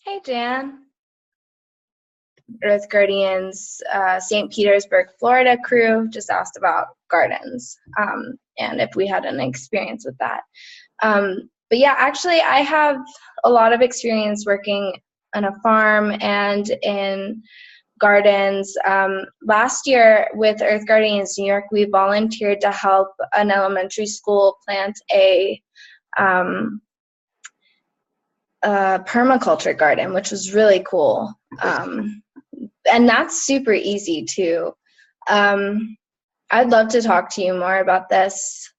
Hey, Jan. Earth Guardians, St. Petersburg, Florida crew just asked about gardens and if we had an experience with that. But yeah, actually, I have a lot of experience working on a farm and in gardens. Last year with Earth Guardians New York, we volunteered to help an elementary school plant a permaculture garden, which was really cool. And that's super easy too. I'd love to talk to you more about this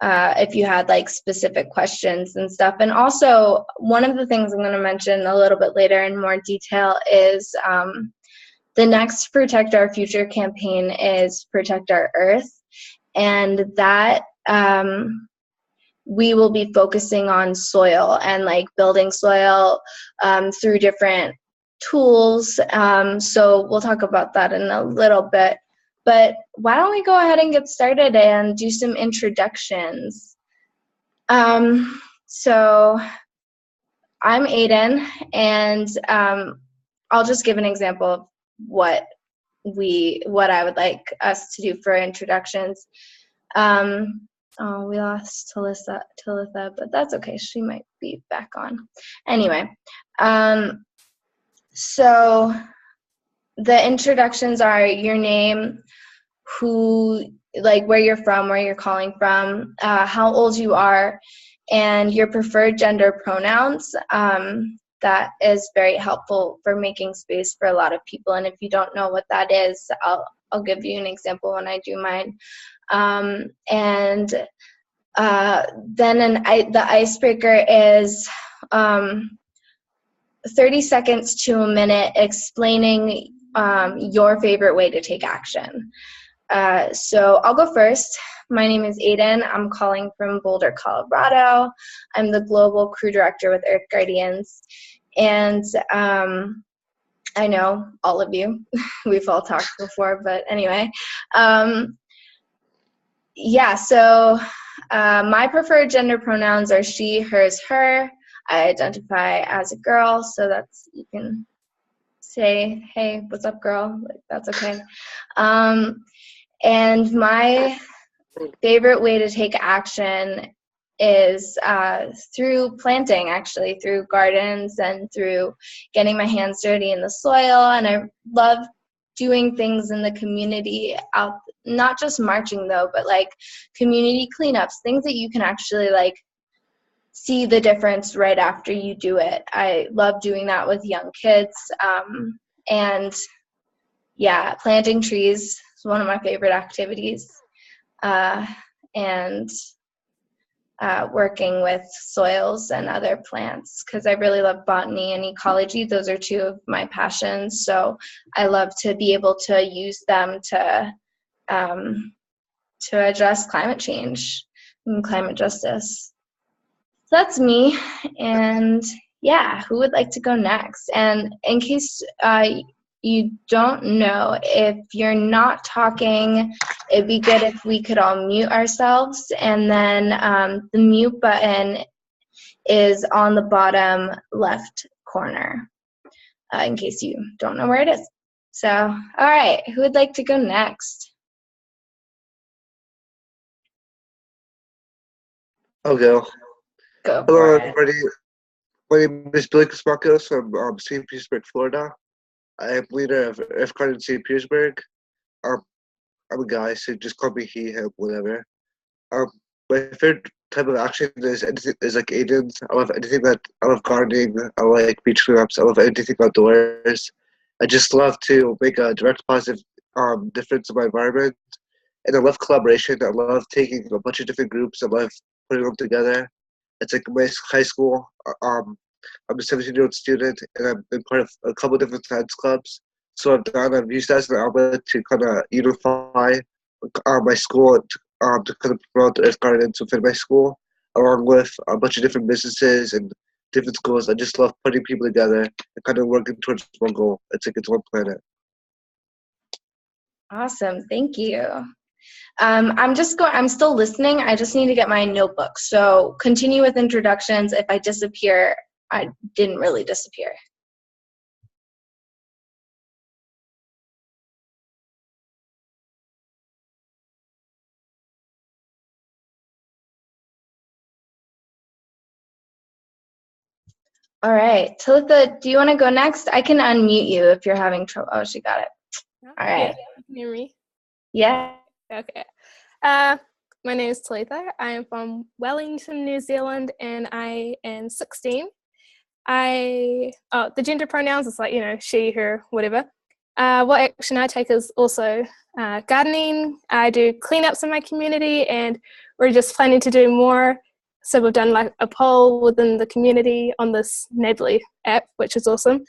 if you had like specific questions and stuff. And also, one of the things I'm going to mention a little bit later in more detail is the next Protect Our Future campaign is Protect Our Earth. And that we will be focusing on soil and like building soil through different tools. So we'll talk about that in a little bit. But why don't we go ahead and get started and do some introductions. So I'm Aiden, and I'll just give an example of what I would like us to do for introductions. Oh, we lost Talitha, but that's okay. She might be back on. Anyway, so the introductions are your name, where you're from, where you're calling from, how old you are, and your preferred gender pronouns. That is very helpful for making space for a lot of people. And if you don't know what that is, I'll give you an example when I do mine. And then the icebreaker is 30 seconds to a minute explaining your favorite way to take action. So I'll go first. My name is Aiden. I'm calling from Boulder, Colorado. I'm the global crew director with Earth Guardians. And I know all of you. We've all talked before, but anyway. Yeah, so my preferred gender pronouns are she, hers, her. I identify as a girl, so that's, you can say, hey, what's up, girl? Like, that's okay. And my favorite way to take action is through planting, actually, through gardens and through getting my hands dirty in the soil. And I love doing things in the community, not just marching though, but like community cleanups, things that you can actually like see the difference right after you do it. I love doing that with young kids. And yeah, planting trees is one of my favorite activities. And working with soils and other plants, because I really love botany and ecology. Those are two of my passions. So I love to be able to use them to address climate change and climate justice. So that's me. And yeah, who would like to go next? And in case you don't know, if you're not talking, it'd be good if we could all mute ourselves. And then the mute button is on the bottom left corner, in case you don't know where it is. So, all right, who would like to go next? I'll go. Go. Hello, everybody. My name is Billy Cosmacos from St. Petersburg, Florida. I am leader of Earth Guardians St. Petersburg. I'm a guy, so just call me he, him, whatever. My favorite type of action is like Aiden's. I love gardening. I like beach cleanups. I love anything outdoors. I just love to make a direct positive difference in my environment. And I love collaboration. I love taking a bunch of different groups. I love putting them together. It's like my high school. I'm a 17-year-old student, and I've been part of a couple different science clubs. So I've used that as an outlet to kind of unify my school to kind of promote the Earth Gardens within my school, along with a bunch of different businesses and different schools. I just love putting people together and kind of working towards one goal. It's like it's one planet. Awesome, thank you. I'm still listening. I just need to get my notebook. So continue with introductions. If I disappear, I didn't really disappear. All right. Talitha, do you want to go next? I can unmute you if you're having trouble. Oh, she got it. All right. Yeah, you can hear me. Yeah. Okay. My name is Talitha. I am from Wellington, New Zealand, and I am 16. The gender pronouns is like, she, her, whatever. What action I take is also gardening. I do cleanups in my community, and we're just planning to do more. So we've done like a poll within the community on this Neighbourly app, which is awesome.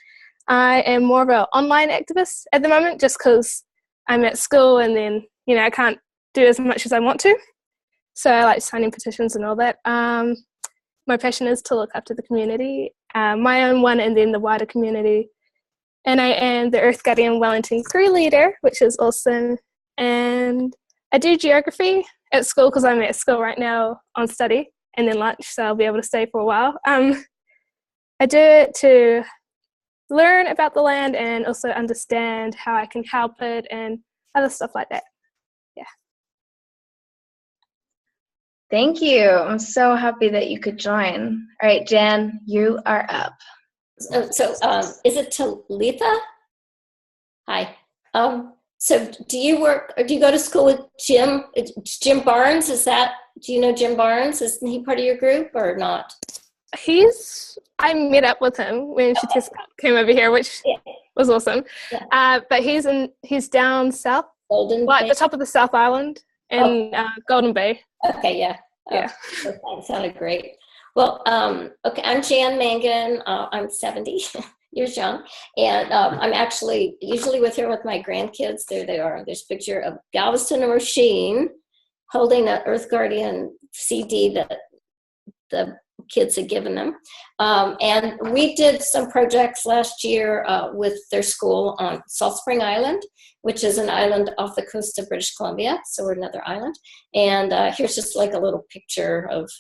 I am more of an online activist at the moment, just because I'm at school and then, I can't do as much as I want to. So I like signing petitions and all that. My passion is to look after the community, my own one and then the wider community. And I am the Earth Guardian Wellington crew leader, which is awesome. And I do geography at school because I'm at school right now on study and then lunch, so I'll be able to stay for a while. I do it to learn about the land and also understand how I can help it and other stuff like that. Yeah. Thank you. I'm so happy that you could join. All right, Jan, you are up. So is it Talitha? Hi. So do you work, or do you go to school with Jim? Jim Barnes, do you know Jim Barnes? Isn't he part of your group or not? I met up with him when she came over here, which was awesome. Yeah. But he's down south, at the top of the South Island in Golden Bay. Okay, yeah. Yeah. That sounded great. Well, okay, I'm Jan Mangan. I'm 70 years young, and I'm actually usually with her with my grandkids. There they are. There's a picture of Galveston and Roisin holding an Earth Guardian CD that the kids had given them. And we did some projects last year with their school on Salt Spring Island, which is an island off the coast of British Columbia. So we're another island. And here's just like a little picture of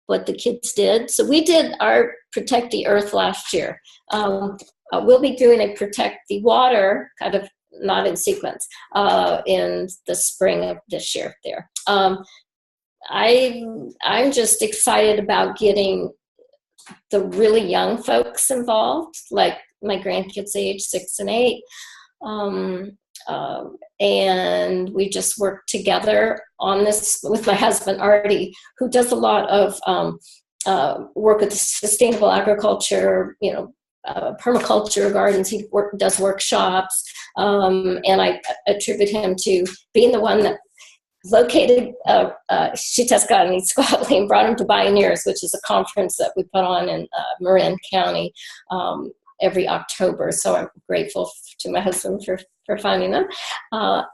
what the kids did. So we did our Protect the Earth last year. We'll be doing a Protect the Water, kind of not in sequence, in the spring of this year there. I'm just excited about getting the really young folks involved, like my grandkids age 6 and 8. And we just work together on this with my husband, Artie, who does a lot of work with sustainable agriculture, permaculture gardens. He does workshops. And I attribute him to being the one that located Shetascotty and Squatley and brought him to Bioneers, which is a conference that we put on in Marin County every October. So I'm grateful to my husband for finding them.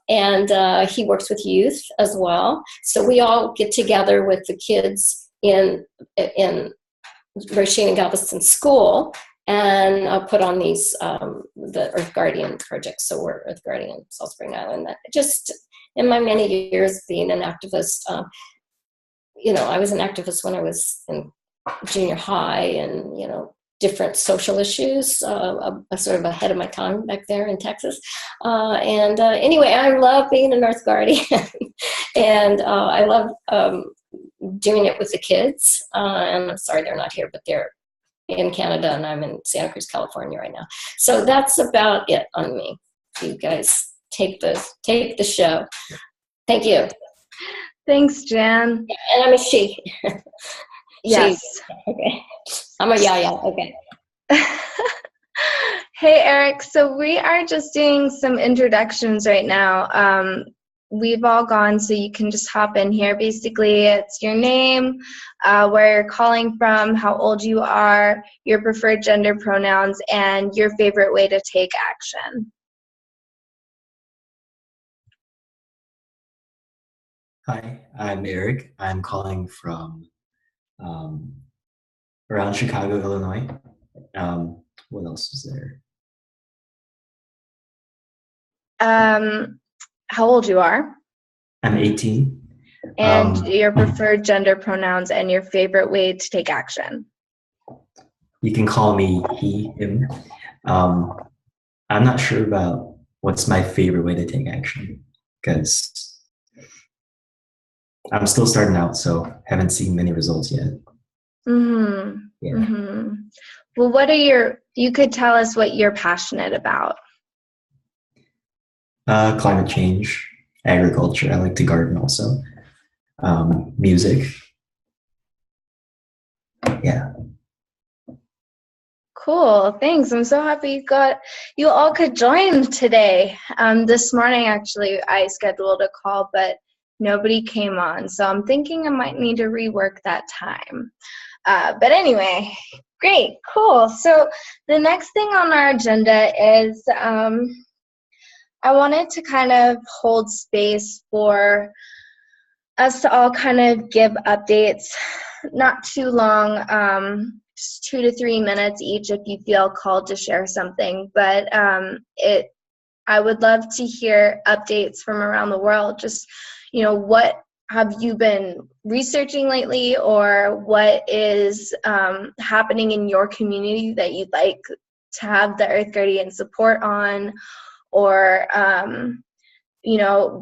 And he works with youth as well. So we all get together with the kids in Roisin and Galveston School and put on these, the Earth Guardian projects. So we're Earth Guardian Salt Spring Island. That just, in my many years being an activist, I was an activist when I was in junior high and, different social issues, sort of ahead of my time back there in Texas. Anyway, I love being an Earth Guardian and I love doing it with the kids. And I'm sorry they're not here, but they're in Canada and I'm in Santa Cruz, California right now. So that's about it on me. You guys take the show. Thank you. Thanks, Jan. And I'm a she. Yes. She. Okay. I'm a yaya. Okay. Hey, Eric. So we are just doing some introductions right now. We've all gone, so you can just hop in here. Basically, it's your name, where you're calling from, how old you are, your preferred gender pronouns, and your favorite way to take action. Hi, I'm Eric. I'm calling from around Chicago, Illinois. What else is there? How old you are. I'm 18. And your preferred gender pronouns and your favorite way to take action. You can call me he, him. I'm not sure about what's my favorite way to take action because I'm still starting out, so haven't seen many results yet. Mm-hmm. Yeah. Mm-hmm. Well, you could tell us what you're passionate about. Climate change, agriculture. I like to garden also. Music. Yeah. Cool, thanks. I'm so happy you all could join today. This morning, actually, I scheduled a call, but nobody came on. So I'm thinking I might need to rework that time. But anyway, great, cool. So the next thing on our agenda is I wanted to kind of hold space for us to all kind of give updates, not too long, just 2 to 3 minutes each if you feel called to share something. But I would love to hear updates from around the world. Just, what have you been researching lately, or what is happening in your community that you'd like to have the Earth Guardian support on, or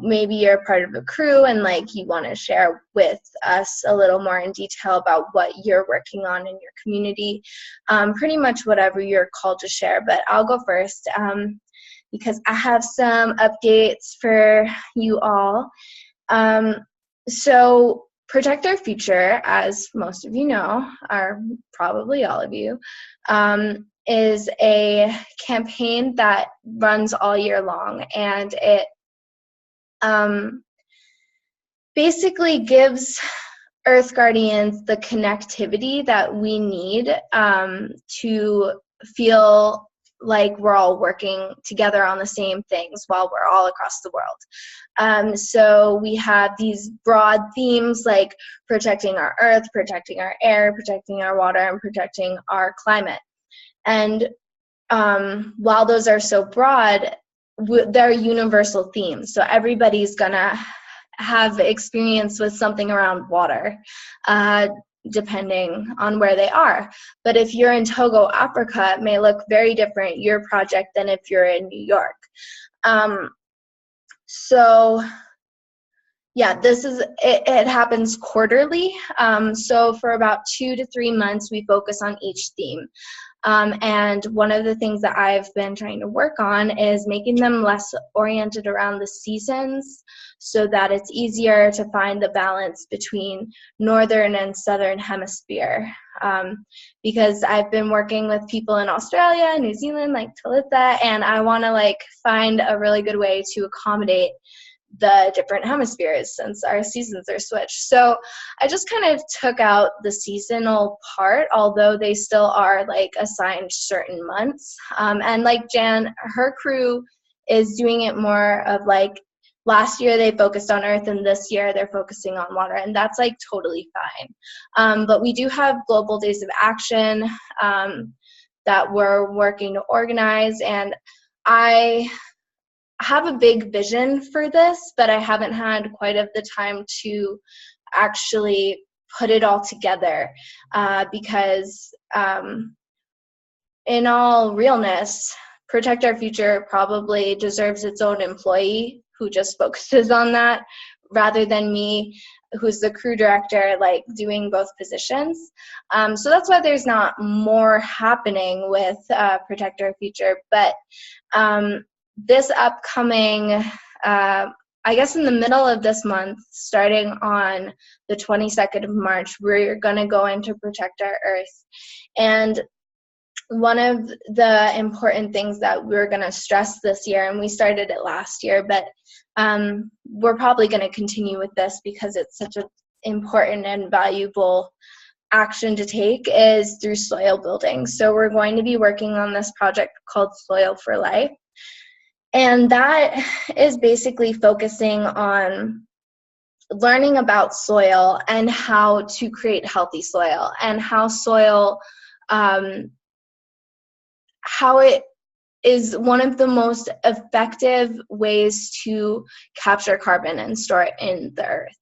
maybe you're part of a crew and you want to share with us a little more in detail about what you're working on in your community. Pretty much whatever you're called to share, but I'll go first because I have some updates for you all. So Protect Our Future, as most of you know, or probably all of you, is a campaign that runs all year long, and it basically gives Earth Guardians the connectivity that we need to feel like we're all working together on the same things while we're all across the world. So we have these broad themes like protecting our earth, protecting our air, protecting our water, and protecting our climate. And while those are so broad, they're universal themes. So everybody's gonna have experience with something around water, depending on where they are. But if you're in Togo, Africa, it may look very different, your project, than if you're in New York. So yeah, it happens quarterly. So for about 2 to 3 months, we focus on each theme. And one of the things that I've been trying to work on is making them less oriented around the seasons so that it's easier to find the balance between northern and southern hemisphere. Because I've been working with people in Australia, New Zealand, like Talitha, and I want to find a really good way to accommodate the different hemispheres since our seasons are switched. So I just kind of took out the seasonal part, although they still are assigned certain months. And Jan, her crew is doing it more of last year they focused on earth and this year they're focusing on water, and that's totally fine. But we do have global days of action that we're working to organize, and I have a big vision for this, but I haven't had quite of the time to actually put it all together because in all realness, Protect Our Future probably deserves its own employee who just focuses on that rather than me, who's the crew director, doing both positions. So that's why there's not more happening with Protect Our Future. But this upcoming, I guess in the middle of this month, starting on the 22nd of March, we're going to go into Protect Our Earth. And one of the important things that we're going to stress this year, and we started it last year, but we're probably going to continue with this because it's such an important and valuable action to take, is through soil building. So we're going to be working on this project called Soil for Life. And that is basically focusing on learning about soil and how to create healthy soil, and how soil, how it is one of the most effective ways to capture carbon and store it in the earth.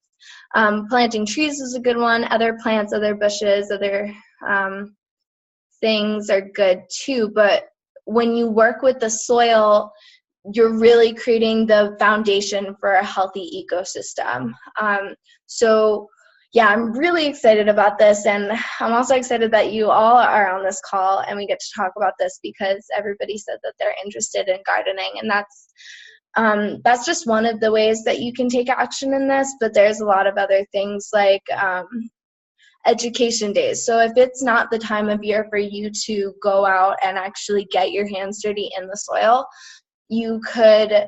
Planting trees is a good one. Other plants, other bushes, other things are good too. But when you work with the soil, you're really creating the foundation for a healthy ecosystem. So yeah, I'm really excited about this, and I'm also excited that you all are on this call and we get to talk about this because everybody said that they're interested in gardening, and that's just one of the ways that you can take action in this, but there's a lot of other things like education days. So if it's not the time of year for you to go out and actually get your hands dirty in the soil, you could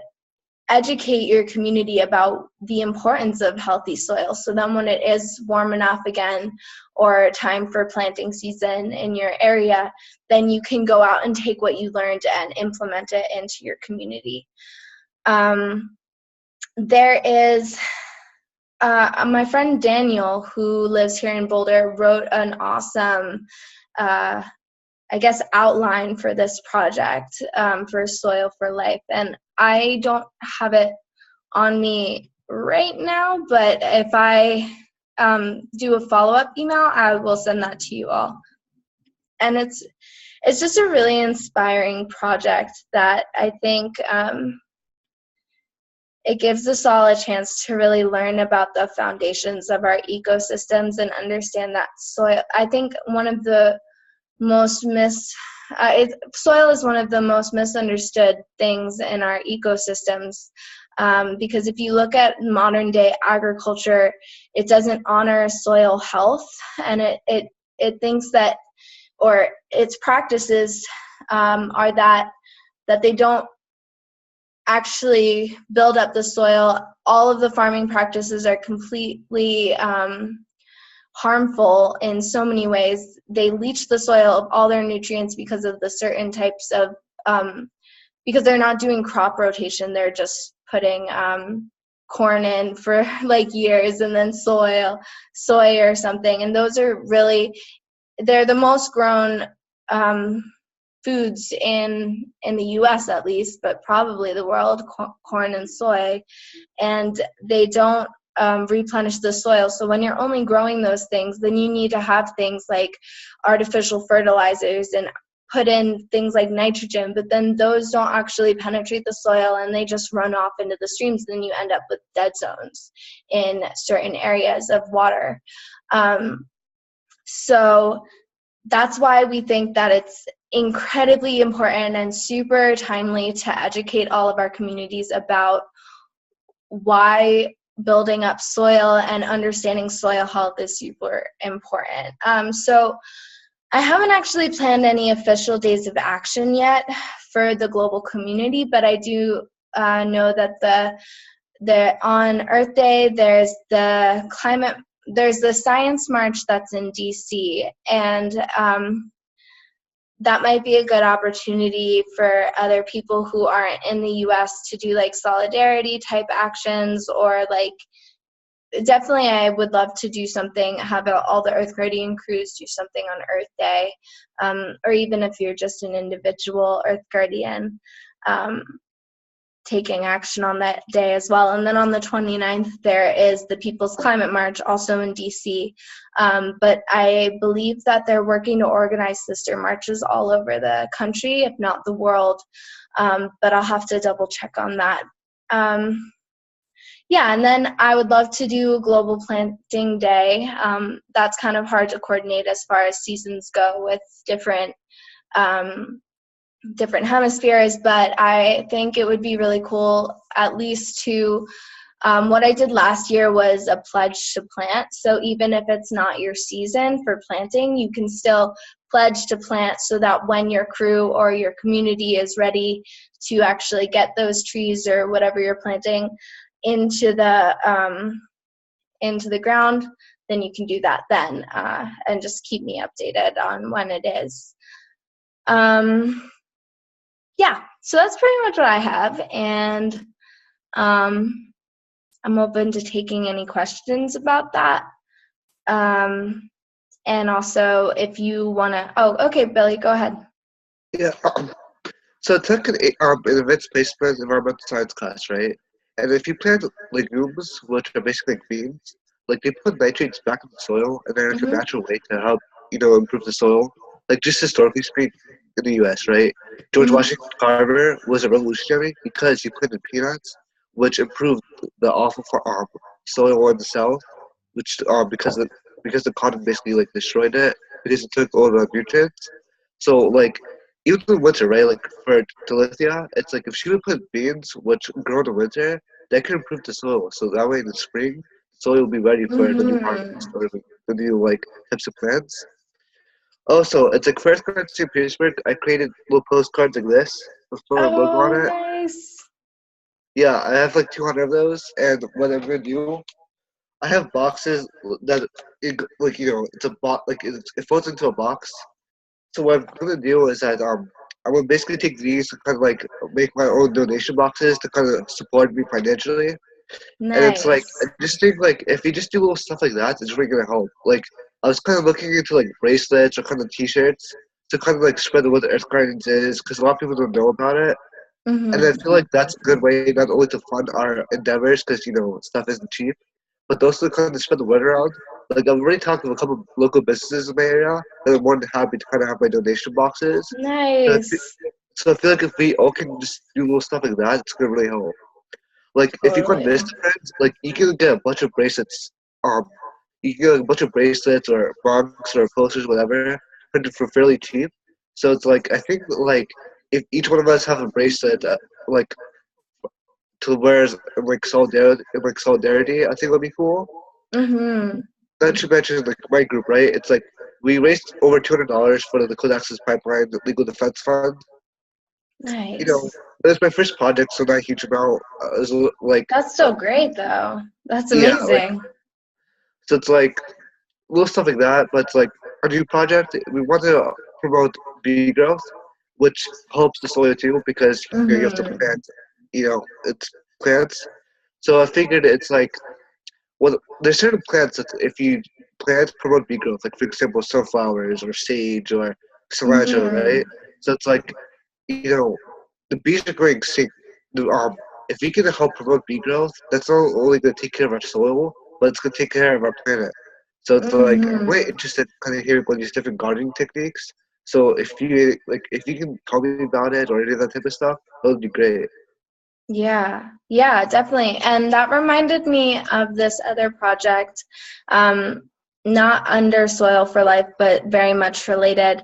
educate your community about the importance of healthy soil. So then when it is warm enough again or time for planting season in your area, then you can go out and take what you learned and implement it into your community. There is my friend Daniel, who lives here in Boulder, wrote an awesome, outline for this project for Soil for Life. And I don't have it on me right now, but if I do a follow-up email, I will send that to you all. And it's just a really inspiring project that I think it gives us all a chance to really learn about the foundations of our ecosystems and understand that soil. I think one of the most soil is one of the most misunderstood things in our ecosystems, because if you look at modern day agriculture, it doesn't honor soil health, and it thinks that, or its practices are that they don't actually build up the soil. All of the farming practices are completely harmful in so many ways. They leach the soil of all their nutrients because of the certain types of, because they're not doing crop rotation, they're just putting corn in for like years and then soy or something. And those are really, they're the most grown foods in the US at least, but probably the world, corn and soy, and they don't replenish the soil. So when you're only growing those things, then you need to have things like artificial fertilizers and put in things like nitrogen, but then those don't actually penetrate the soil and they just run off into the streams. Then you end up with dead zones in certain areas of water. So that's why we think that it's incredibly important and super timely to educate all of our communities about why building up soil and understanding soil health is super important. So I haven't actually planned any official days of action yet for the global community, but I do know that on Earth Day, there's the Science March that's in DC, and that might be a good opportunity for other people who aren't in the US to do like solidarity type actions, or like definitely I would love to do something, have all the Earth Guardian crews do something on Earth Day, or even if you're just an individual Earth Guardian, taking action on that day as well. And then on the 29th, there is the People's Climate March, also in DC. But I believe that they're working to organize sister marches all over the country, if not the world. But I'll have to double check on that. Yeah, and then I would love to do a global planting day. That's kind of hard to coordinate as far as seasons go with different hemispheres, but I think it would be really cool at least to, what I did last year was a pledge to plant. So even if it's not your season for planting, you can still pledge to plant so that when your crew or your community is ready to actually get those trees or whatever you're planting into the ground, then you can do that then, and just keep me updated on when it is. Yeah, so that's pretty much what I have, and I'm open to taking any questions about that. And also, if you want to, okay, Billy, go ahead. Yeah, so I took an events placement environmental science class, right? And if you plant legumes, which are basically beans, like they put nitrates back in the soil, and they're like a natural way to help, improve the soil. Like just historically speaking, in the U.S., right? George Washington Carver was a revolutionary because he planted peanuts, which improved the awful soil in the South, which because the cotton basically like destroyed it because it took all the nutrients. So like even in winter, right? Like for Talithia, it's like if she would put beans which grow in the winter, that can improve the soil. So that way in the spring, the soil will be ready for the new harvest or the new like types of plants. Also, it's like first card to Petersburg. I created little postcards like this with my logo Oh, on it. nice. Yeah, I have like 200 of those, and what I'm gonna do, I have boxes that like it's a box like it falls into a box. So what I'm gonna do is that I will basically take these to kind of like make my own donation boxes to kind of support me financially. And it's like Nice. I just think like if you just do little stuff like that, it's really gonna help. Like I was kind of looking into like bracelets or kind of T-shirts to kind of like spread what the Earth Guardians is because a lot of people don't know about it. And I feel like that's a good way not only to fund our endeavors because stuff isn't cheap, but also to kind of spread the word around. Like I've already talked to a couple of local businesses in my area that are more than happy to kind of have my donation boxes. So I Nice. feel, so I feel like if we all can just do little stuff like that, it's gonna really help. Like if you go on Totally. Instagram, like you can get a bunch of bracelets. You can get a bunch of bracelets or mugs or posters, whatever, printed for fairly cheap. So it's like I think like if each one of us have a bracelet, like to wear as solidarity, I think that'd be cool. Mm-hmm. Not to mention like my group, right? It's like we raised over $200 for the Code Access Pipeline Legal Defense Fund. Nice. That's my first project, so not a huge amount. Like That's so great, though. That's yeah, like amazing. so it's like little stuff like that. But it's like our new project, we want to promote bee growth, which helps the soil too because you have to Mm-hmm. plant, it's plants. So I figured it's like well, there's certain plants that if you plant promote bee growth, like for example sunflowers or sage or cilantro, Mm-hmm. right? So it's like the bees are going extinct. If we can help promote bee growth, that's not only going to take care of our soil, but it's going to take care of our planet. So it's like I'm Mm-hmm. really interested in kind of hearing about these different gardening techniques. So if you can tell me about it or any of that type of stuff, that would be great. Yeah, definitely. And that reminded me of this other project, not under Soil for Life, but very much related.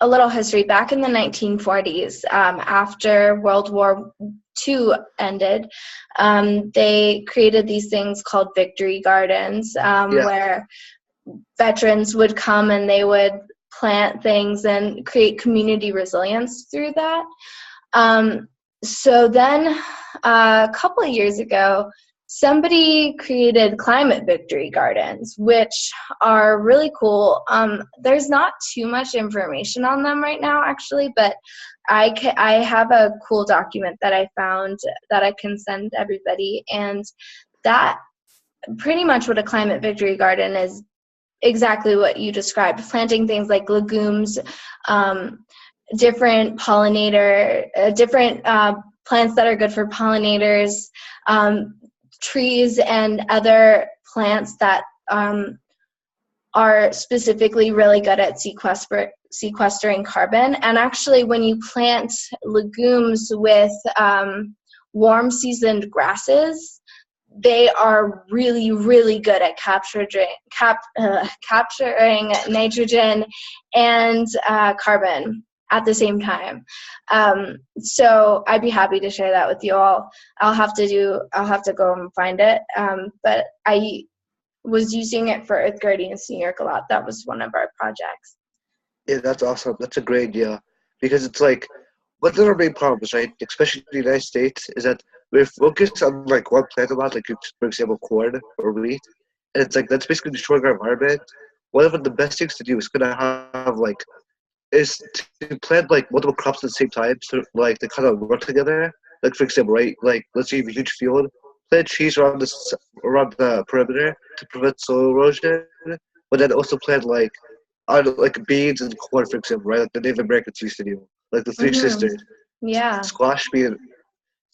A little history. Back in the 1940s, after World War II ended, they created these things called victory gardens, Yeah, where veterans would come and they would plant things and create community resilience through that. So then a couple of years ago, somebody created Climate Victory Gardens, which are really cool. There's not too much information on them right now, actually, but I have a cool document that I found that I can send everybody, and that pretty much what a Climate Victory Garden is exactly what you described, planting things like legumes, different different plants that are good for pollinators, trees and other plants that are specifically really good at sequestering carbon. And actually, when you plant legumes with warm seasoned grasses, they are really, really good at capturing nitrogen and carbon at the same time. So I'd be happy to share that with you all. I'll have to go and find it. But I was using it for Earth Guardians New York a lot. That was one of our projects. yeah, that's awesome. That's a great idea because it's like one of our main problems, right? Especially in the United States, is that we're focused on like one plant a lot, like for example corn or wheat, and it's like that's basically destroying our environment. One of the best things to do is gonna have like is to plant like multiple crops at the same time, so like they kind of work together. Like for example, right? Like let's say you have a huge field, plant trees around the perimeter to prevent soil erosion, but then also plant like beans and corn, for example, right? Like the Native Americans used to do, like the Three Mm-hmm. Sisters, Yeah. squash bean.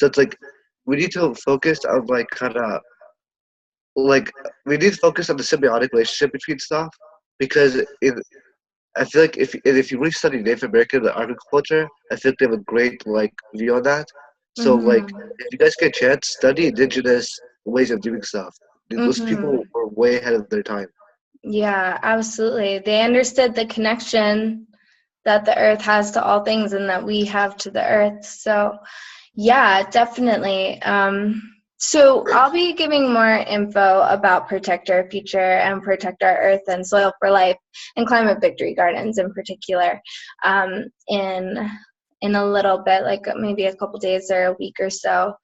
So it's like we need to focus on like kind of like we need to focus on the symbiotic relationship between stuff because I feel like if you really study Native American agriculture, I feel like they have a great like view on that. So like Mm-hmm. if you guys get a chance, study indigenous ways of doing stuff. Those people were way ahead of their time. Yeah, absolutely. They understood the connection that the earth has to all things and that we have to the earth. So yeah, definitely. So I'll be giving more info about Protect Our Future and Protect Our Earth and Soil for Life and Climate Victory Gardens in particular in a little bit, like maybe a couple days or a week or so.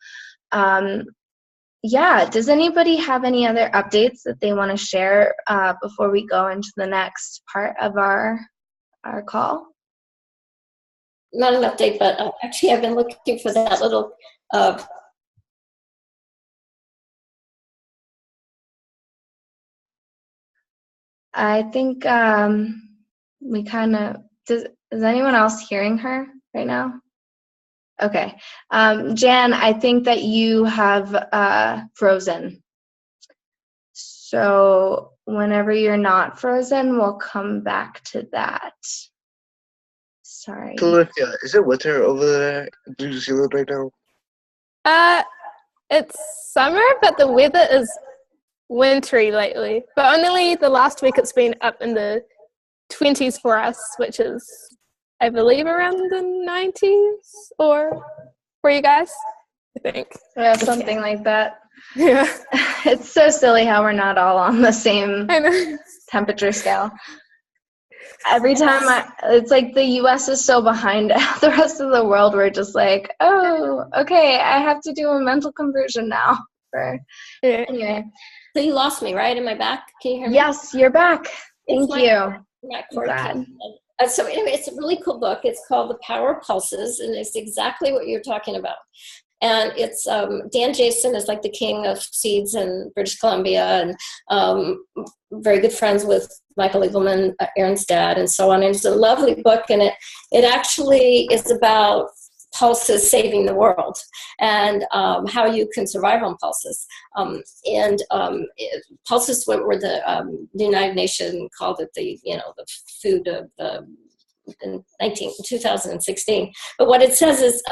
Yeah, does anybody have any other updates that they want to share before we go into the next part of our call? Not an update, but actually I've been looking for that little I think we kind of, is anyone else hearing her right now? Okay. Jan, I think that you have frozen. So whenever you're not frozen, we'll come back to that. Sorry. Calithia, is it winter over there in New Zealand right now? It's summer, but the weather is wintry lately. But only the last week it's been up in the 20s for us, which is, I believe, around the 90s, or for you guys, I think. Yeah, something like that. Yeah. It's so silly how we're not all on the same temperature scale. Every time it's like the US is so behind the rest of the world. We're just like, oh, okay, I have to do a mental conversion now. Anyway. So you lost me, right? Am I back? Can you hear me? Yes, you're back. Thank you. Glad. So anyway, it's a really cool book. It's called The Power of Pulses, and it's exactly what you're talking about. And it's Dan Jason is like the king of seeds in British Columbia, and very good friends with Michael Eagleman, Aaron's dad, and so on. And it's a lovely book, and it actually is about pulses saving the world and how you can survive on pulses. Pulses were the United Nations called it the food of the in 2016. But what it says is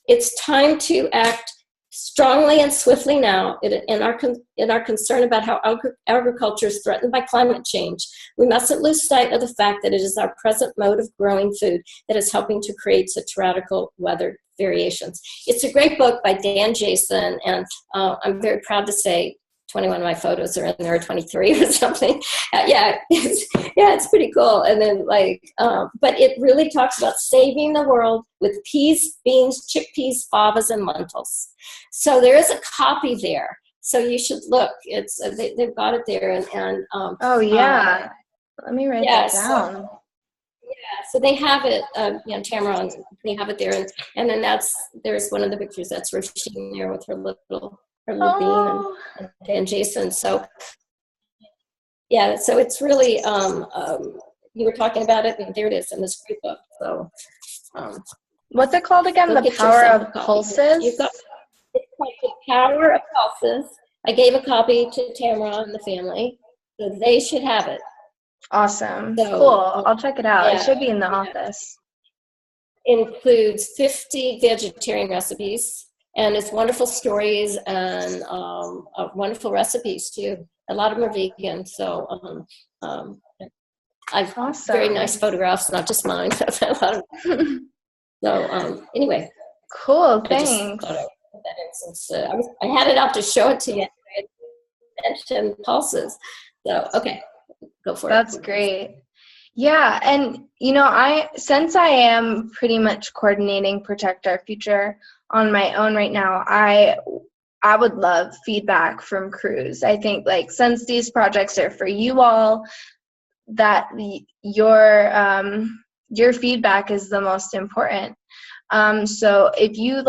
it's time to act strongly and swiftly now in our concern about how agriculture is threatened by climate change. We mustn't lose sight of the fact that it is our present mode of growing food that is helping to create such radical weather variations. It's a great book by Dan Jason, and I'm very proud to say 21 of my photos are in there, 23 or something. It's pretty cool. And then but it really talks about saving the world with peas, beans, chickpeas, favas, and lentils. So there is a copy there. So you should look. It's they've got it there. And oh yeah, let me write that down. So they have it. Tamara, they have it there, and then there's one of the pictures that's Rasheen there with her little bean and Dan Jason. So yeah, so it's really you were talking about it, and there it is in this great book. So what's it called again? The Power of Pulses? It's called The Power of Pulses. I gave a copy to Tamara and the family, so they should have it. Awesome. So, cool. I'll check it out. Yeah, it should be in the office. Includes 50 vegetarian recipes, and it's wonderful stories and wonderful recipes too. A lot of them are vegan, so I've awesome. Very nice photographs, not just mine. A lot of so anyway. Cool. Thanks. I had it out to show it to you. I mentioned pulses, so okay, go for it. That's great. Yeah, and since I am pretty much coordinating Protect Our Future on my own right now, I would love feedback from crews. I think since these projects are for you all, that your feedback is the most important. So if you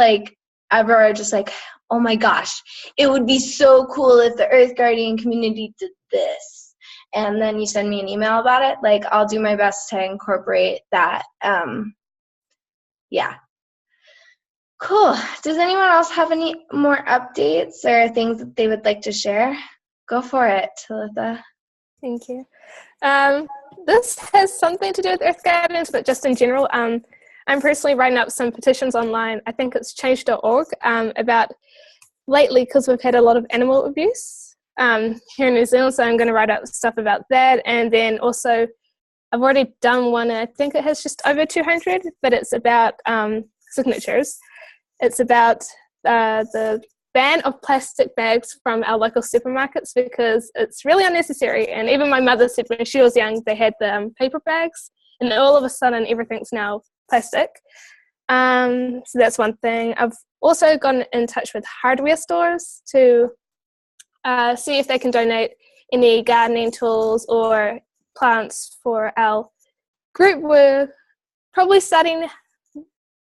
ever are just oh my gosh, it would be so cool if the Earth Guardian community did this, and then you send me an email about it, I'll do my best to incorporate that. Yeah. Cool. Does anyone else have any more updates or things that they would like to share? Go for it, Talitha. Thank you. This has something to do with Earth Guardians, but just in general, I'm personally writing up some petitions online. I think it's change.org about lately because we've had a lot of animal abuse here in New Zealand, so I'm going to write up stuff about that. And then also I've already done one, I think it has just over 200, but it's about signatures. It's about the ban of plastic bags from our local supermarkets because it's really unnecessary. And even my mother said when she was young, they had the paper bags, and all of a sudden everything's now plastic. So that's one thing. I've also gotten in touch with hardware stores to see if they can donate any gardening tools or plants for our group. We're probably starting,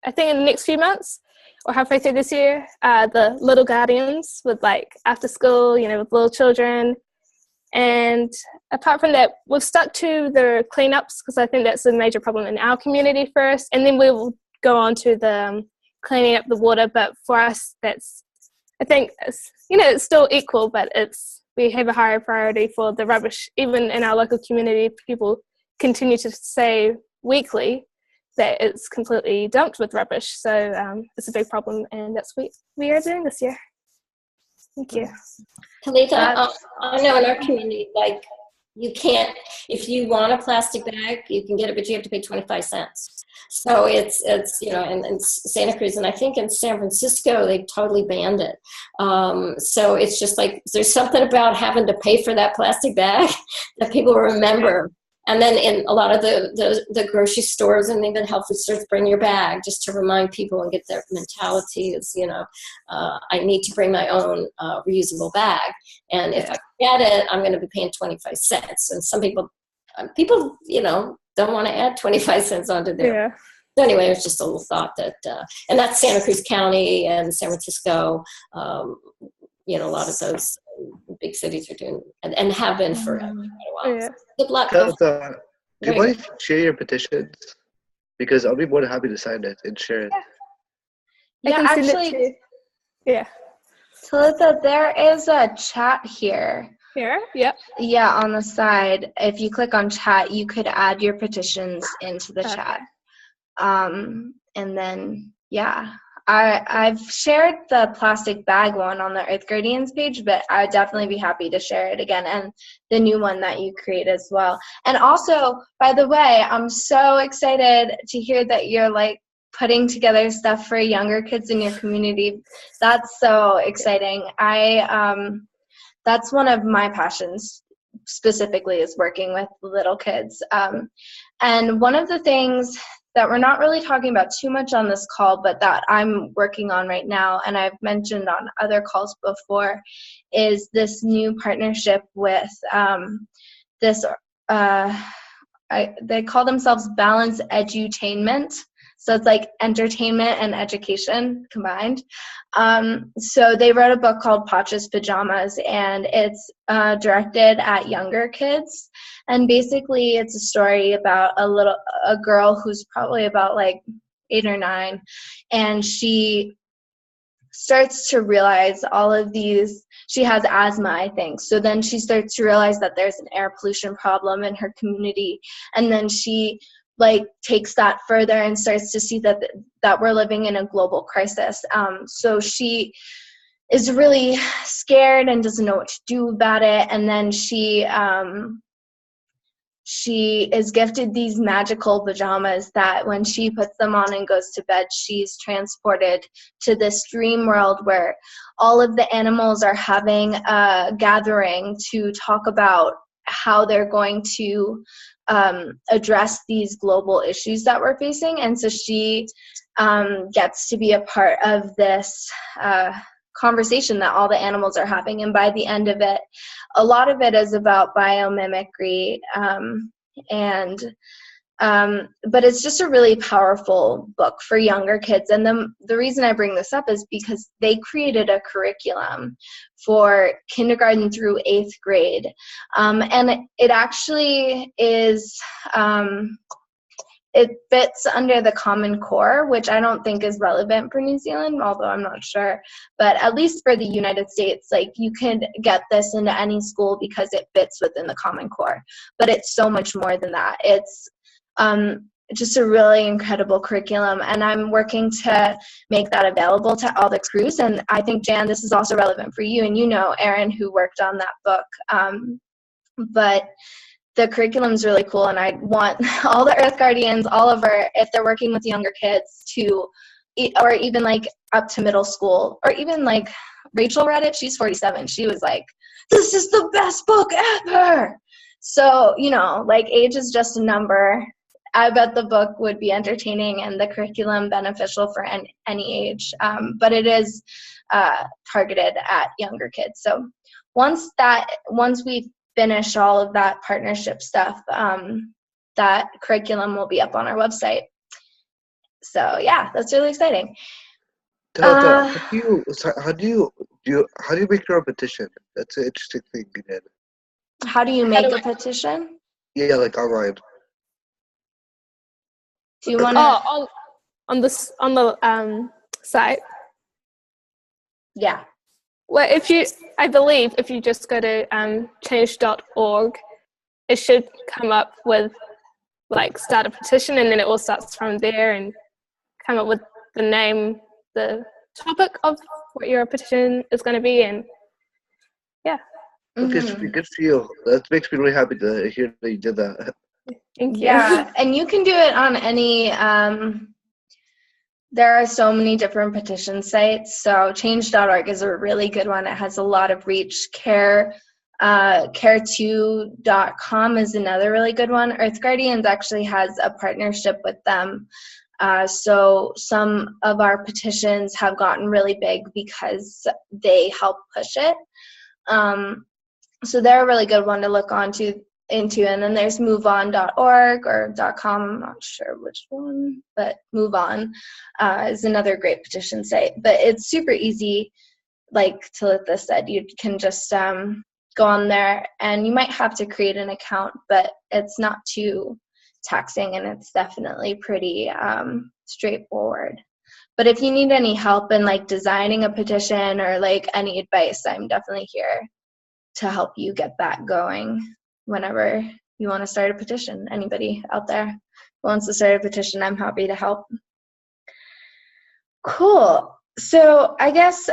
I think, in the next few months or halfway through this year, the Little Guardians with like after school, with little children. And apart from that, we've stuck to the cleanups because I think that's a major problem in our community first, and then we will go on to the cleaning up the water. But for us, that's, I think, it's still equal, but we have a higher priority for the rubbish. Even in our local community, people continue to say weekly that it's completely dumped with rubbish. So it's a big problem, and that's what we are doing this year. Thank you. Talitha, I know in our community, like, you can't, if you want a plastic bag, you can get it, but you have to pay 25 cents. So it's in Santa Cruz, and I think in San Francisco, they totally banned it. So it's just like, there's something about having to pay for that plastic bag that people remember. And then in a lot of the grocery stores and even health food stores, bring your bag just to remind people and get their mentality is, I need to bring my own reusable bag. And if I get it, I'm going to be paying 25 cents. And some people, don't want to add 25 cents onto their. Yeah. So anyway, it's just a little thought that, and that's Santa Cruz County and San Francisco. A lot of those big cities are doing and have been for quite a while. Yeah. So good luck. Do you mind if you share your petitions? Because I'll be more than happy to sign it and share it. Yeah, actually, yeah. Talitha, there is a chat here. Here? Yep. Yeah, on the side. If you click on chat, you could add your petitions into the chat. And then, yeah. I've shared the plastic bag one on the Earth Guardians page, but I'd definitely be happy to share it again, and the new one that you create as well. And also, by the way, I'm so excited to hear that you're putting together stuff for younger kids in your community. That's so exciting. That's one of my passions specifically, is working with little kids. And one of the things that we're not really talking about too much on this call, but that I'm working on right now, and I've mentioned on other calls before, is this new partnership with they call themselves Balance Edutainment. So it's like entertainment and education combined. So they wrote a book called Pacha's Pajamas, and it's directed at younger kids. And basically it's a story about a girl who's probably about 8 or 9, and she starts to realize all of these, she has asthma, I think. So then she starts to realize that there's an air pollution problem in her community. And then she takes that further and starts to see that we're living in a global crisis. So she is really scared and doesn't know what to do about it. And then she is gifted these magical pajamas that when she puts them on and goes to bed, she's transported to this dream world where all of the animals are having a gathering to talk about how they're going to address these global issues that we're facing. And so she gets to be a part of this conversation that all the animals are having. And by the end of it, a lot of it is about biomimicry, but it's just a really powerful book for younger kids. And the reason I bring this up is because they created a curriculum for kindergarten through 8th grade. And it actually is, it fits under the Common Core, which I don't think is relevant for New Zealand, although I'm not sure. But at least for the United States, you could get this into any school because it fits within the Common Core. But it's so much more than that. just a really incredible curriculum, and I'm working to make that available to all the crews. And I think, Jan, this is also relevant for you, and you know Erin, who worked on that book. But the curriculum is really cool, and I want all the Earth Guardians, if they're working with younger kids, or even like up to middle school, or even like Rachel read it. She's 47. She was like, "This is the best book ever." So, like, age is just a number. I bet the book would be entertaining and the curriculum beneficial for any age, but it is targeted at younger kids. So once we finish all of that partnership stuff, that curriculum will be up on our website. So yeah, that's really exciting. How do you make your own petition? That's an interesting thing you did. How do you make a petition? Yeah, like online. Do you want to? On the site. Yeah. Well, I believe if you just go to change.org, it should come up with like start a petition, and then it all starts from there and come up with the name, the topic of what your petition is going to be, and yeah. Okay, good for you. That makes me really happy to hear that you did that. Thank you. Yeah, and you can do it on any, there are so many different petition sites. So change.org is a really good one. It has a lot of reach. care2.com is another really good one. Earth Guardians actually has a partnership with them. So some of our petitions have gotten really big because they help push it. So they're a really good one to look into. And then there's moveon.org or .com, I'm not sure which one, but MoveOn is another great petition site. But it's super easy, like Talitha said. You can just go on there, and you might have to create an account, but it's not too taxing, and it's definitely pretty straightforward. But if you need any help in like designing a petition or like any advice, I'm definitely here to help you get that going. Whenever you want to start a petition, anybody out there who wants to start a petition, I'm happy to help. Cool. So I guess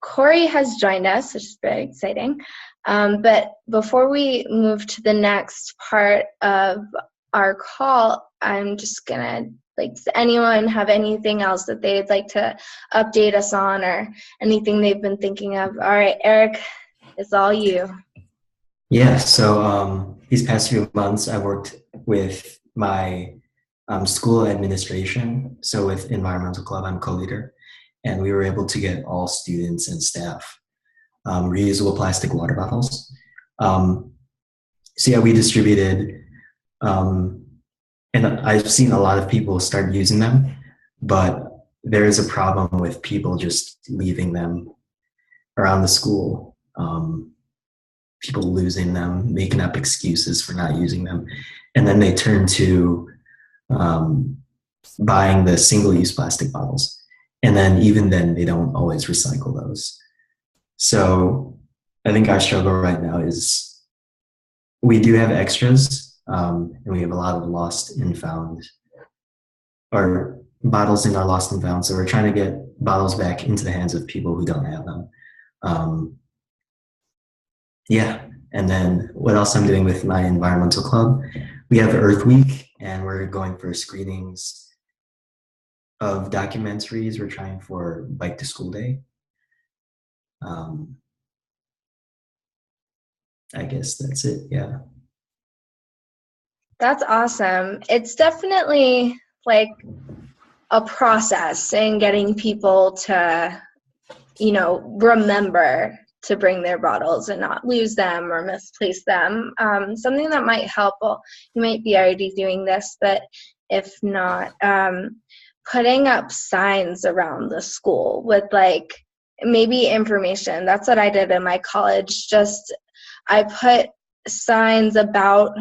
Corey has joined us, which is very exciting. But before we move to the next part of our call, I'm just gonna, does anyone have anything else that they'd like to update us on, or anything they've been thinking of? All right, Eric, it's all you. Yeah, so these past few months, I worked with my school administration. So with Environmental Club, I'm co-leader, and we were able to get all students and staff reusable plastic water bottles. So yeah, we distributed, and I've seen a lot of people start using them, but there is a problem with people just leaving them around the school. People losing them, making up excuses for not using them, and then they turn to buying the single-use plastic bottles, and then even then they don't always recycle those. So I think our struggle right now is we do have extras, and we have a lot of lost and found, or bottles in our lost and found, so we're trying to get bottles back into the hands of people who don't have them. Yeah, and then what else I'm doing with my environmental club, we have Earth Week, and we're going for screenings of documentaries. We're trying for Bike to School Day. I guess that's it, yeah. That's awesome. It's definitely like a process in getting people to, remember to bring their bottles and not lose them or misplace them. Something that might help, well, you might be already doing this, but if not, putting up signs around the school with maybe information. That's what I did in my college. I put signs about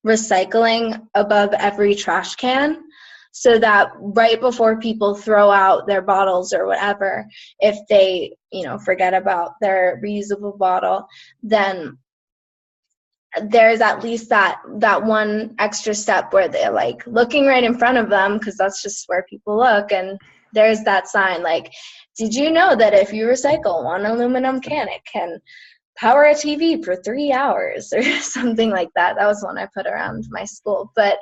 recycling above every trash can, so that right before people throw out their bottles or whatever, if they, forget about their reusable bottle, then there's at least that one extra step where they're like looking right in front of them, because that's just where people look, and there's that sign like, did you know that if you recycle one aluminum can, it can power a TV for 3 hours or something like that. That was one I put around my school. But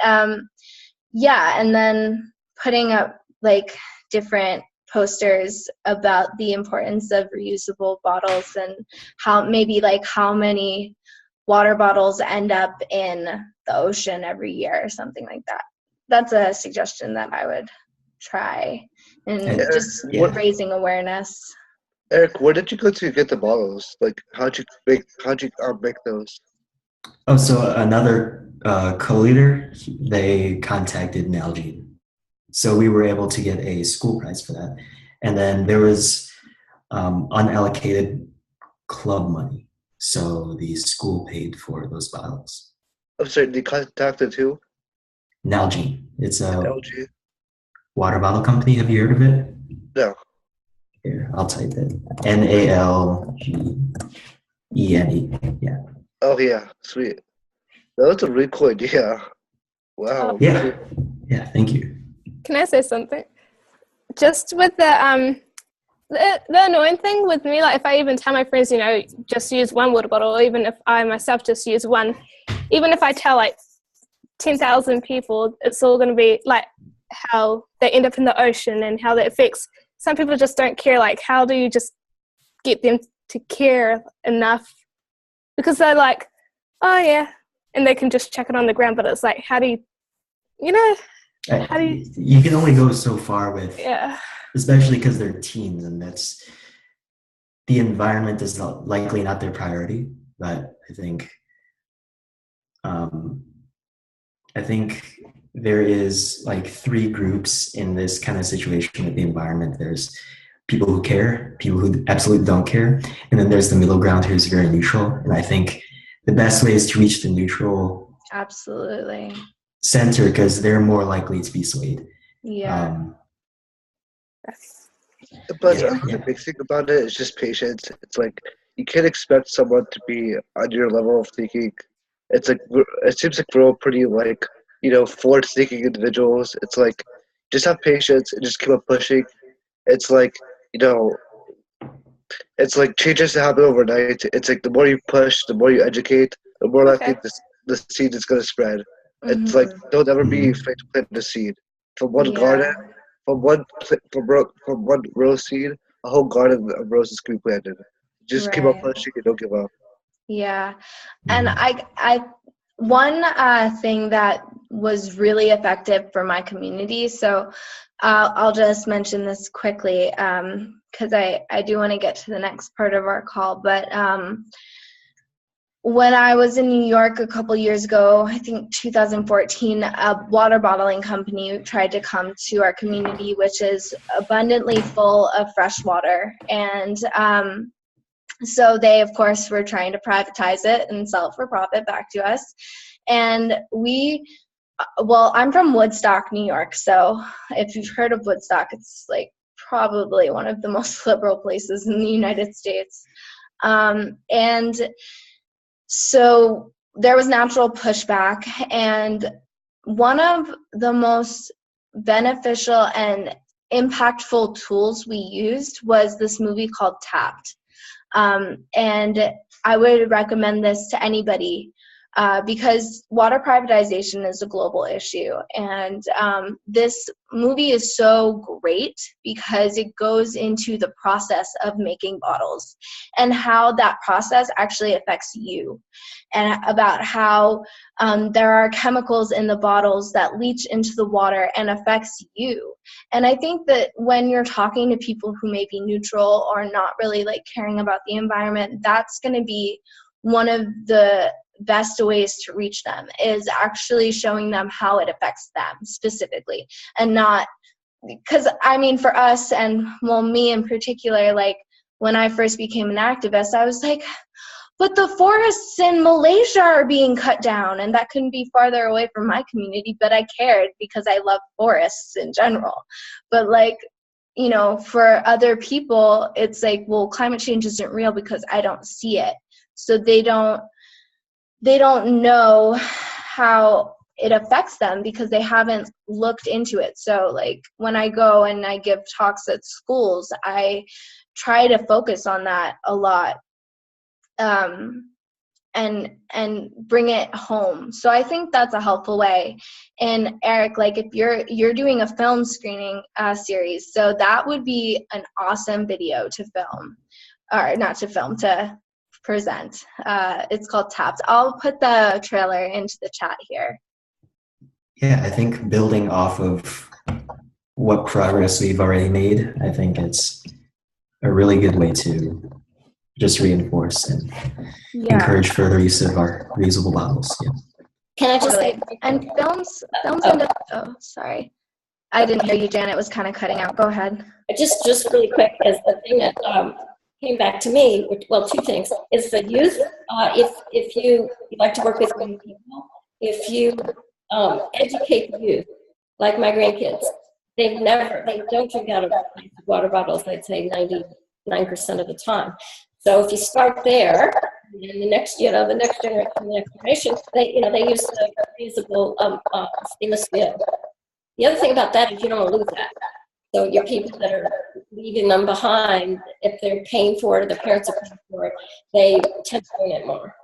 yeah, and then putting up like different posters about the importance of reusable bottles, and how many water bottles end up in the ocean every year or something like that. That's a suggestion that I would try, and just raising awareness. Eric, where did you go to get the bottles? Like, how'd you make those? Oh, so another co-leader, they contacted Nalgene. So we were able to get a school prize for that. And then there was unallocated club money. So the school paid for those bottles. I'm sorry, they contacted who? Nalgene. It's a LG? water bottle company. Have you heard of it? No. Here, I'll type it. Nalgene. Yeah. Oh, yeah. Sweet. That was a really cool idea. Wow. Yeah. Yeah, thank you. Can I say something? Just with the annoying thing with me, like if I even tell my friends, you know, just use one water bottle, or even if I myself just use one, even if I tell like 10,000 people, it's all going to be like how they end up in the ocean and how that affects. Some people just don't care. Like, how do you just get them to care enough? Because they're like, oh yeah, and they can just chuck it on the ground. But it's like, how do you, you know, how do you? You can only go so far with, Yeah. especially because they're teens, and that's, the environment is likely not their priority. But I think there is like 3 groups in this kind of situation with the environment. There's people who care, people who absolutely don't care, and then there's the middle ground who's very neutral. And I think the best way is to reach the neutral center, because they're more likely to be swayed. Yeah. But the big thing about it is just patience. It's like, you can't expect someone to be on your level of thinking. It's like, it seems like we're all pretty like, you know, forward-thinking individuals. It's like, just have patience and just keep on pushing. It's like, you know, it's like change has to happen overnight. It's like the more you push, the more you educate, the more likely the seed is going to spread. It's like, don't ever be afraid to plant the seed. From one garden, from one rose seed, a whole garden of roses can be planted. Just keep on pushing and don't give up. Yeah, and one thing that was really effective for my community, so I'll just mention this quickly because I do want to get to the next part of our call, but when I was in New York a couple years ago, I think 2014, a water bottling company tried to come to our community, which is abundantly full of fresh water, and so they, of course, were trying to privatize it and sell it for profit back to us. And I'm from Woodstock, New York. So if you've heard of Woodstock, it's like probably one of the most liberal places in the United States. And so there was natural pushback. And one of the most beneficial and impactful tools we used was this movie called Tapped. And I would recommend this to anybody because water privatization is a global issue. And this movie is so great because it goes into the process of making bottles and how that process actually affects you, and about how there are chemicals in the bottles that leach into the water and affects you. And I think that when you're talking to people who may be neutral or not really like caring about the environment, that's going to be one of the best ways to reach them, is actually showing them how it affects them specifically, and not because, I mean, for us, and well, me in particular, like when I first became an activist, I was like, but the forests in Malaysia are being cut down, and that couldn't be farther away from my community, but I cared because I love forests in general. But like, you know, for other people, it's like, well, climate change isn't real because I don't see it. So they don't they don't know how it affects them because they haven't looked into it. So like when I go and I give talks at schools, I try to focus on that a lot, and bring it home. So I think that's a helpful way. And Eric, like if you're doing a film screening series, so that would be an awesome video to film, or not to film, to present. It's called Tapped. I'll put the trailer into the chat here. Yeah, I think building off of what progress we've already made, I think it's a really good way to just reinforce and encourage further use of our reusable bottles. Yeah. Can I just say, and films end up, oh, sorry. I didn't hear you, Jan. It was kind of cutting out. Go ahead. just really quick, as the thing that came back to me, well, two things, is the youth. If you like to work with young people, if you educate the youth, like my grandkids, they don't drink out of water bottles, I'd say 99% of the time. So if you start there, and the next generation, they use the reusable stainless steel. The other thing about that is you don't want to lose that. So your people that are leaving them behind, if they're paying for it or their parents are paying for it, they tend to bring it more.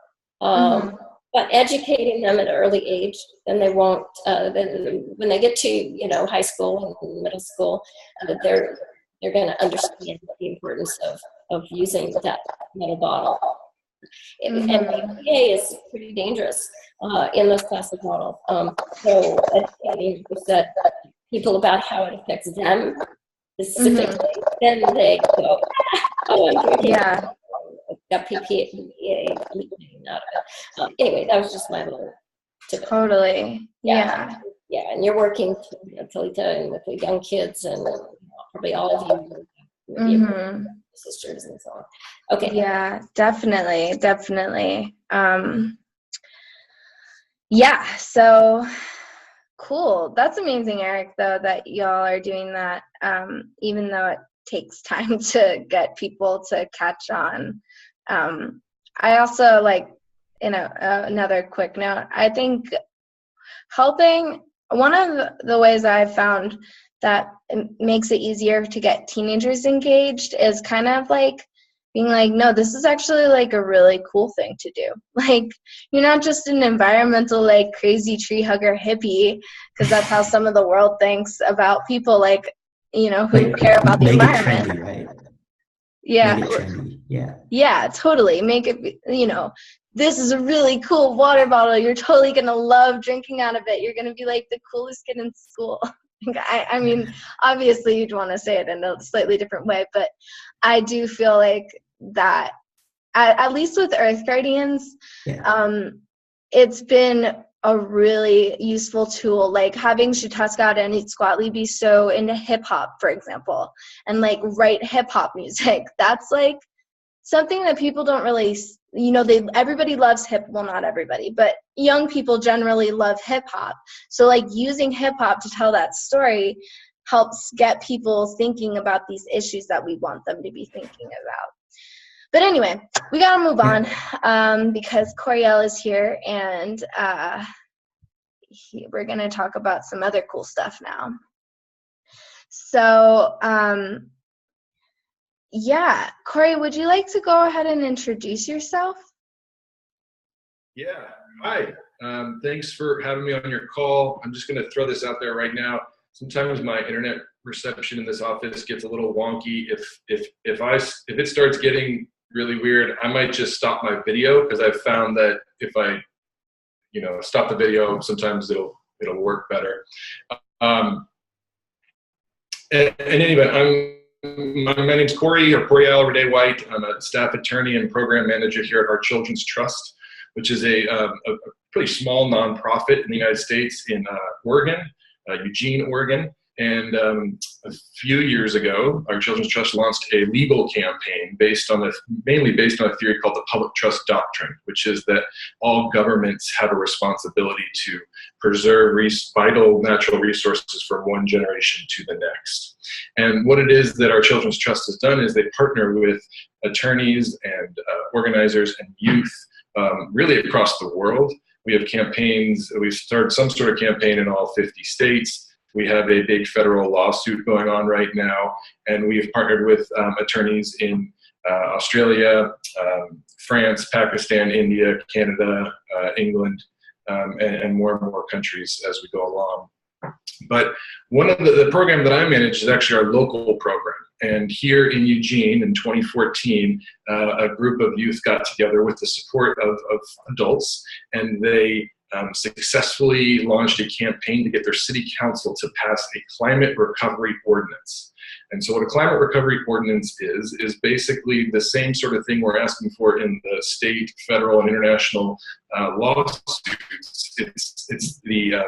But educating them at an early age, then they won't. Then when they get to high school and middle school, they're going to understand the importance of using that metal bottle. And BPA is pretty dangerous in those plastic bottles. So educating people about how it affects them specifically, then they go, oh, I'm drinking. Got PPA leaking out of it. Anyway, that was just my little tip. Totally. Yeah, and you're working, Talita, and with the young kids, and probably all of you, sisters and so on. Okay. Yeah, definitely. So cool. That's amazing, Eric, though, that y'all are doing that, even though it takes time to get people to catch on. I also another quick note, I think helping, one of the ways I've found that makes it easier to get teenagers engaged is kind of like being like, no, this is actually like a really cool thing to do. Like, you're not just an environmental, like, crazy tree hugger hippie, because that's how some of the world thinks about people, like, who care about the environment. Make it trendy, right? Yeah. Make it trendy. Yeah. Yeah, totally. Make it, this is a really cool water bottle. You're totally going to love drinking out of it. You're going to be like the coolest kid in school. I mean, obviously you'd want to say it in a slightly different way, but I do feel like that, at least with Earth Guardians, it's been a really useful tool, like having Shutaska and Itzquatli be so into hip hop, for example, and like write hip hop music. That's like something that people don't really, everybody loves well, not everybody, but young people generally love hip hop. So like using hip hop to tell that story helps get people thinking about these issues that we want them to be thinking about. But anyway, we gotta move on because Coreal is here, and we're gonna talk about some other cool stuff now. So Corey, would you like to go ahead and introduce yourself? Yeah, hi. Thanks for having me on your call. I'm just gonna throw this out there right now. Sometimes my internet reception in this office gets a little wonky. If it starts getting really weird, I might just stop my video, because I've found that if I stop the video, sometimes it'll work better. Anyway, my name's Corey, or Coreal Renee White. I'm a staff attorney and program manager here at our Children's Trust, which is a pretty small nonprofit in the United States in Oregon, Eugene, Oregon. And a few years ago, our Children's Trust launched a legal campaign mainly based on a theory called the public trust doctrine, which is that all governments have a responsibility to preserve vital natural resources from one generation to the next. And what it is that our Children's Trust has done is they partner with attorneys and organizers and youth really across the world. We have campaigns. We've started some sort of campaign in all 50 states. We have a big federal lawsuit going on right now, and we have partnered with attorneys in Australia, France, Pakistan, India, Canada, England, and more countries as we go along. But one of the program that I manage is actually our local program. And here in Eugene in 2014, a group of youth got together with the support of adults, and they successfully launched a campaign to get their city council to pass a climate recovery ordinance. And so what a climate recovery ordinance is basically the same sort of thing we're asking for in the state, federal, and international lawsuits. It's the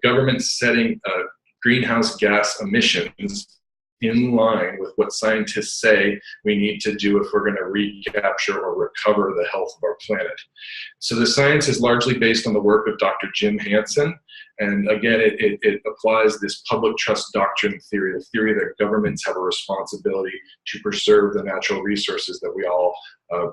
government setting greenhouse gas emissions in line with what scientists say we need to do if we're going to recapture or recover the health of our planet. So the science is largely based on the work of Dr. Jim Hansen. And again, it applies this public trust doctrine theory, the theory that governments have a responsibility to preserve the natural resources that we all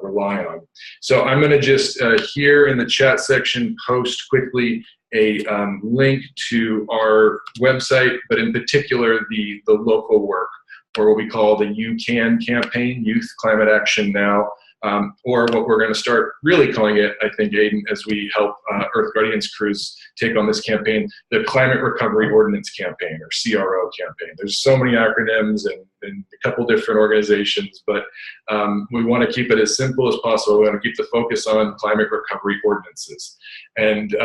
rely on. So I'm going to just here in the chat section post quickly a link to our website, but in particular the local work, or what we call the You Can campaign, Youth Climate Action Now, or what we're going to start really calling it, I think, Aiden, as we help Earth Guardians crews take on this campaign, the Climate Recovery Ordinance campaign, or CRO campaign. There's so many acronyms and a couple different organizations, but we want to keep it as simple as possible. We want to keep the focus on climate recovery ordinances. And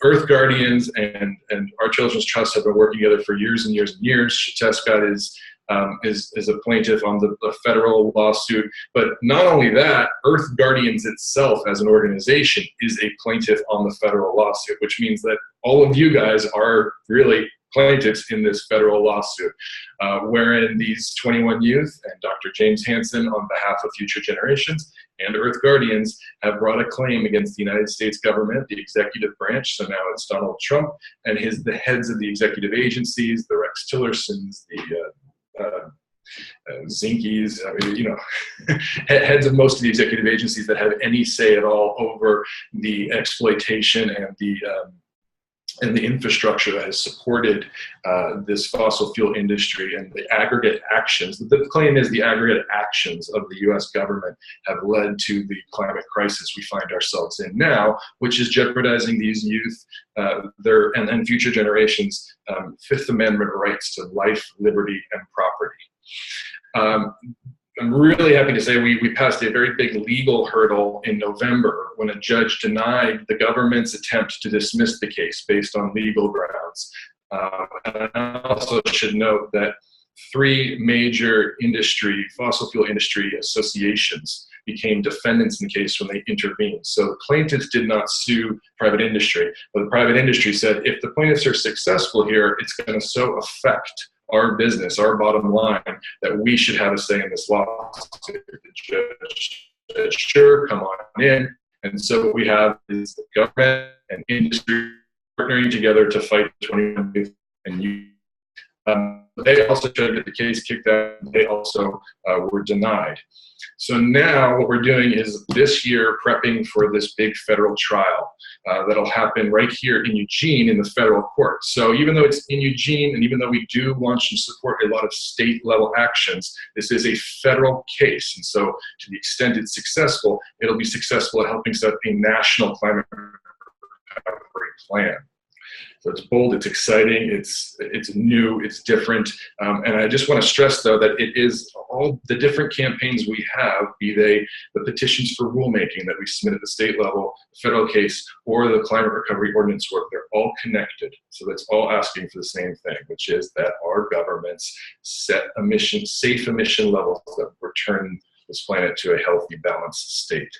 Earth Guardians and our Children's Trust have been working together for years and years and years. Shatescott is a plaintiff on the federal lawsuit. But not only that, Earth Guardians itself as an organization is a plaintiff on the federal lawsuit, which means that all of you guys are really plaintiffs in this federal lawsuit, wherein these 21 youth and Dr. James Hansen on behalf of future generations and Earth Guardians have brought a claim against the United States government, the executive branch, so now it's Donald Trump, and the heads of the executive agencies, the Rex Tillersons, the Zinkies, heads of most of the executive agencies that have any say at all over the exploitation and the infrastructure that has supported this fossil fuel industry, and the aggregate actions. The claim is the aggregate actions of the U.S. government have led to the climate crisis we find ourselves in now, which is jeopardizing these youth and future generations' Fifth Amendment rights to life, liberty, and property. I'm really happy to say we passed a very big legal hurdle in November when a judge denied the government's attempt to dismiss the case based on legal grounds. And I also should note that 3 major fossil fuel industry associations became defendants in the case when they intervened. So the plaintiffs did not sue private industry, but the private industry said if the plaintiffs are successful here, it's going to so affect our business, our bottom line, that we should have a say in this lawsuit. The judge said, sure, come on in. And so what we have is the government and industry partnering together to fight 21 youth and youth. They also tried to get the case kicked out. They also were denied. So now what we're doing is this year prepping for this big federal trial that'll happen right here in Eugene in the federal court. So even though it's in Eugene, and even though we do launch and support a lot of state level actions, this is a federal case. And so to the extent it's successful, it'll be successful at helping set up a national climate recovery plan. So it's bold, it's exciting, it's new, it's different. And I just want to stress, though, that it is all the different campaigns we have, be they the petitions for rulemaking that we submit at the state level, the federal case, or the climate recovery ordinance work, they're all connected. So that's all asking for the same thing, which is that our governments set safe emission levels that return this planet to a healthy, balanced state.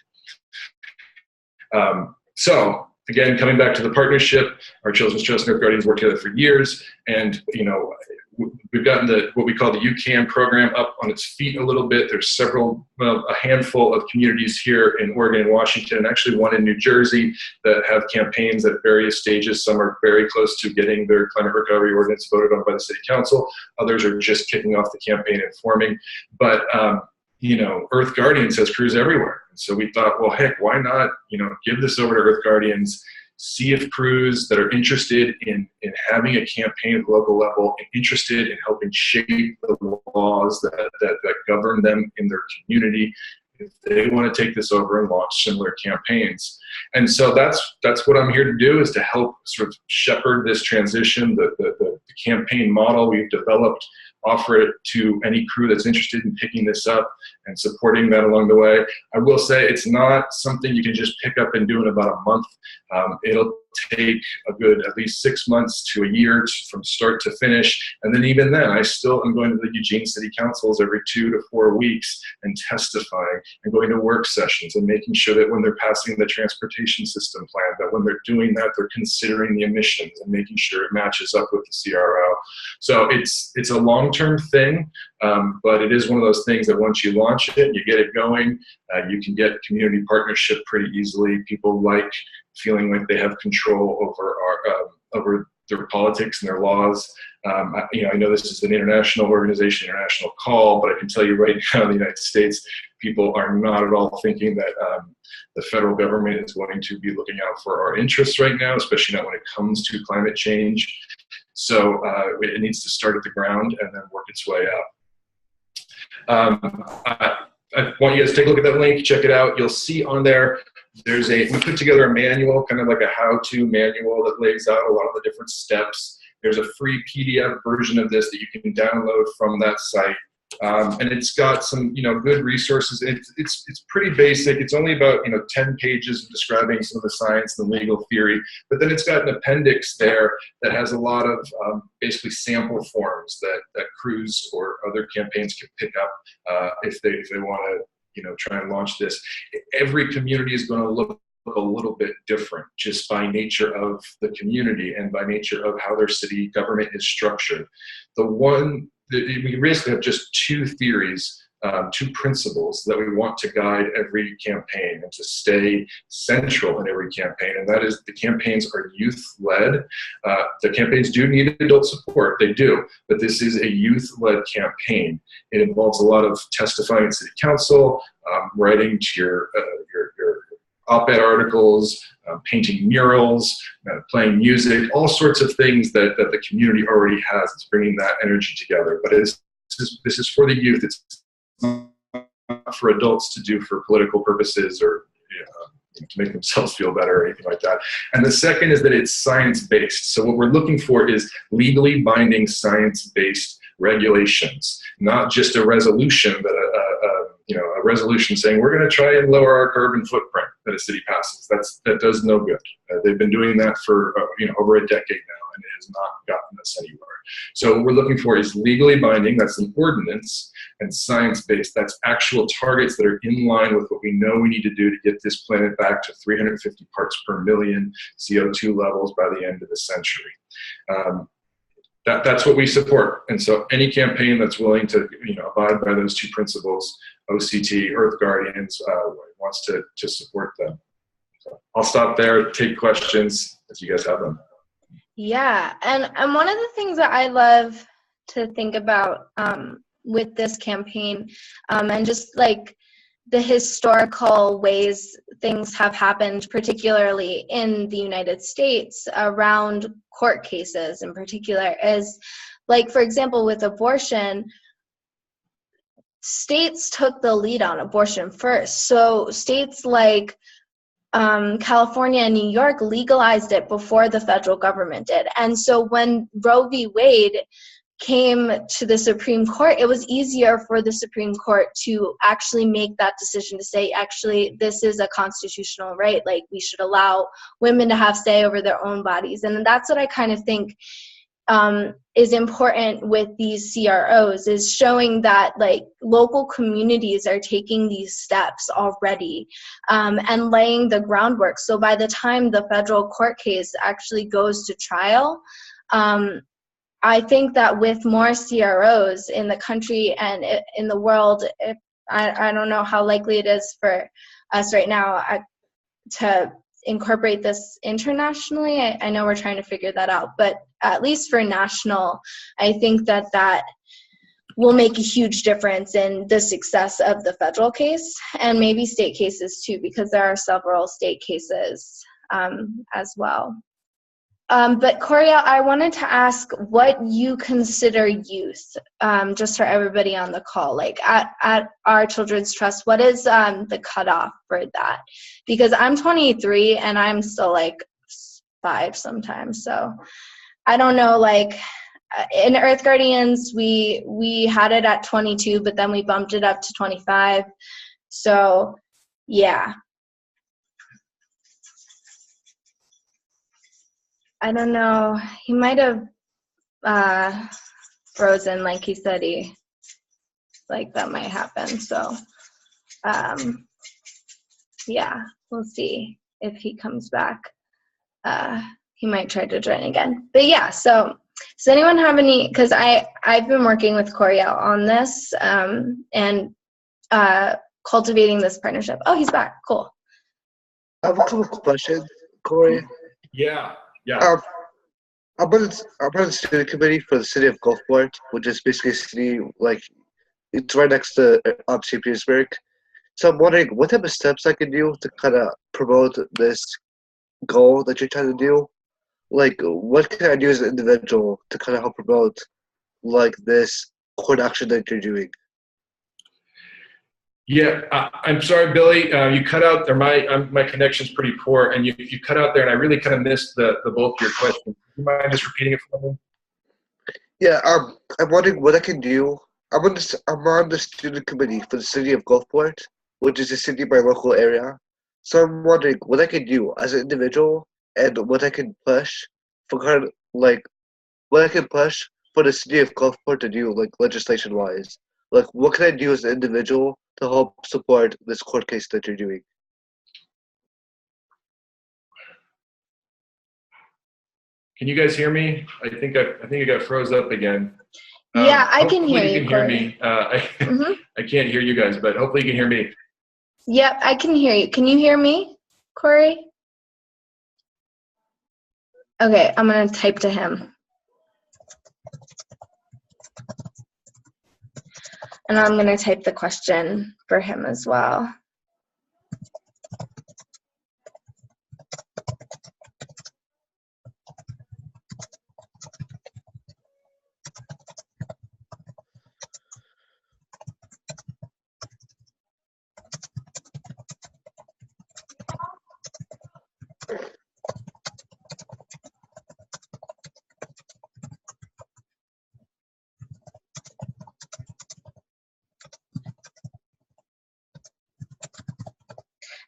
So again, coming back to the partnership, our Children's Trust and Earth Guardians work together for years, and we've gotten what we call the You Can program up on its feet a little bit. There's a handful of communities here in Oregon and Washington, and actually one in New Jersey that have campaigns at various stages. Some are very close to getting their climate recovery ordinance voted on by the city council. Others are just kicking off the campaign and forming. But Earth Guardians has crews everywhere. So we thought, well, heck, why not, give this over to Earth Guardians, see if crews that are interested in having a campaign at the local level and interested in helping shape the laws that govern them in their community, if they want to take this over and launch similar campaigns. And so that's what I'm here to do, is to help sort of shepherd this transition, the campaign model we've developed, offer it to any crew that's interested in picking this up and supporting that along the way. I will say it's not something you can just pick up and do in about a month. It'll take a good at least 6 months to a year from start to finish. And then even then, I still am going to the Eugene City Councils every 2 to 4 weeks and testifying and going to work sessions and making sure that when they're passing the transportation system plan, that when they're doing that, they're considering the emissions and making sure it matches up with the CRO. So it's a long-term thing, but it is one of those things that once you launch it, you get it going, you can get community partnership pretty easily. People like feeling like they have control over their politics and their laws. I know this is an international organization, international call, but I can tell you right now in the United States, people are not at all thinking that the federal government is going to be looking out for our interests right now, especially not when it comes to climate change. So it needs to start at the ground and then work its way up. I want you guys to take a look at that link, check it out. You'll see on there, we put together a manual, kind of like a how-to manual that lays out a lot of the different steps. There's a free PDF version of this that you can download from that site. And it's got some, good resources. It's pretty basic. It's only about, 10 pages of describing some of the science and the legal theory. But then it's got an appendix there that has a lot of basically sample forms that crews or other campaigns can pick up if they want to, try and launch this. Every community is going to look a little bit different just by nature of the community and by nature of how their city government is structured. We basically have just two theories, two principles that we want to guide every campaign and to stay central in every campaign, and that is the campaigns are youth-led. The campaigns do need adult support, they do, but this is a youth-led campaign. It involves a lot of testifying at city council, writing to your op-ed articles, painting murals, playing music, all sorts of things that the community already has. It's bringing that energy together. But this is for the youth. It's not for adults to do for political purposes or to make themselves feel better or anything like that. And the second is that it's science-based. So what we're looking for is legally binding science-based regulations, not just a resolution a resolution saying we're going to try and lower our carbon footprint that a city passes. That does no good. They've been doing that for over a decade now, and it has not gotten us anywhere. So what we're looking for is legally binding, that's an ordinance, and science-based, that's actual targets that are in line with what we know we need to do to get this planet back to 350 parts per million CO2 levels by the end of the century. That's what we support. And so any campaign that's willing to abide by those two principles, OCT, Earth Guardians, wants to support them. So I'll stop there, take questions if you guys have them. Yeah, and one of the things that I love to think about with this campaign and just like the historical ways things have happened, particularly in the United States around court cases in particular, is like, for example, with abortion, states took the lead on abortion first. So states like California and New York legalized it before the federal government did. And so when Roe v. Wade came to the Supreme Court, it was easier for the Supreme Court to actually make that decision to say, actually, this is a constitutional right. Like, we should allow women to have say over their own bodies. And that's what I kind of think is important with these CROs, is showing that like local communities are taking these steps already and laying the groundwork. So by the time the federal court case actually goes to trial, I think that with more CROs in the country and in the world, I don't know how likely it is for us right now to incorporate this internationally. I know we're trying to figure that out, but at least for national, I think that will make a huge difference in the success of the federal case and maybe state cases too, because there are several state cases as well. But Coreal, I wanted to ask what you consider youth, just for everybody on the call, like at our Children's Trust, what is the cutoff for that? Because I'm 23 and I'm still like 5 sometimes, so I don't know, like in Earth Guardians, we had it at 22, but then we bumped it up to 25, so yeah. I don't know. He might have frozen, like he said like that might happen. So, yeah, we'll see if he comes back. He might try to join again. But yeah, so does anyone have any, because I've been working with Coreal on this and cultivating this partnership. Oh, he's back. Cool. I have a couple of questions, Corey. Yeah. I'm on the student committee for the city of Gulfport, which is basically a city, like, it's right next to St. Petersburg. So I'm wondering what type of steps I can do to kind of promote this goal that you're trying to do. Like, what can I do as an individual to kind of help promote, like, this court action that you're doing? Yeah, I'm sorry, Billy. You cut out there. My connection's pretty poor, and you cut out there, and I really kind of missed the bulk of your question. Do you mind just repeating it for me? Yeah, I'm wondering what I can do. I'm on the student committee for the city of Gulfport, which is a city in my local area. So I'm wondering what I can do as an individual and what I can push for kind of like what I can push for the city of Gulfport to do, like, legislation-wise. Like, what can I do as an individual to help support this court case that you're doing? Can you guys hear me? I think I got froze up again. Yeah, I can hear you. You can hear me. I can't hear you guys, but hopefully you can hear me. Yep, I can hear you. Can you hear me, Corey? Okay, I'm gonna type to him. And I'm gonna type the question for him as well.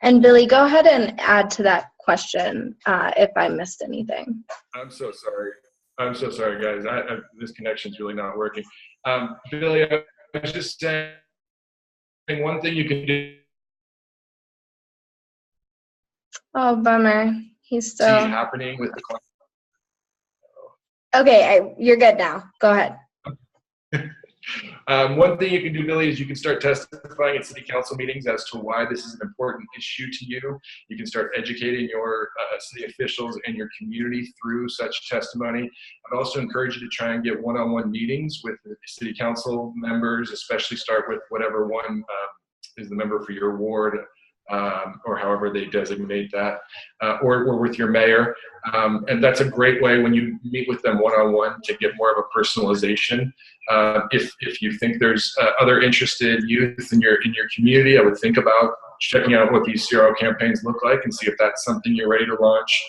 And Billy, go ahead and add to that question if I missed anything. I'm so sorry. Guys. This connection's really not working. Billy, I was just saying one thing you can do. Oh, bummer. He's still See happening with the client. Okay, you're good now. Go ahead. One thing you can do, Billy, is you can start testifying at city council meetings as to why this is an important issue to you. You can start educating your city officials and your community through such testimony. I'd also encourage you to try and get one-on-one meetings with the city council members, especially start with whatever one is the member for your ward, or however they designate that, or with your mayor. And that's a great way when you meet with them one-on-one to get more of a personalization. If you think there's other interested youth in your community, I would think about checking out what these CRO campaigns look like and see if that's something you're ready to launch.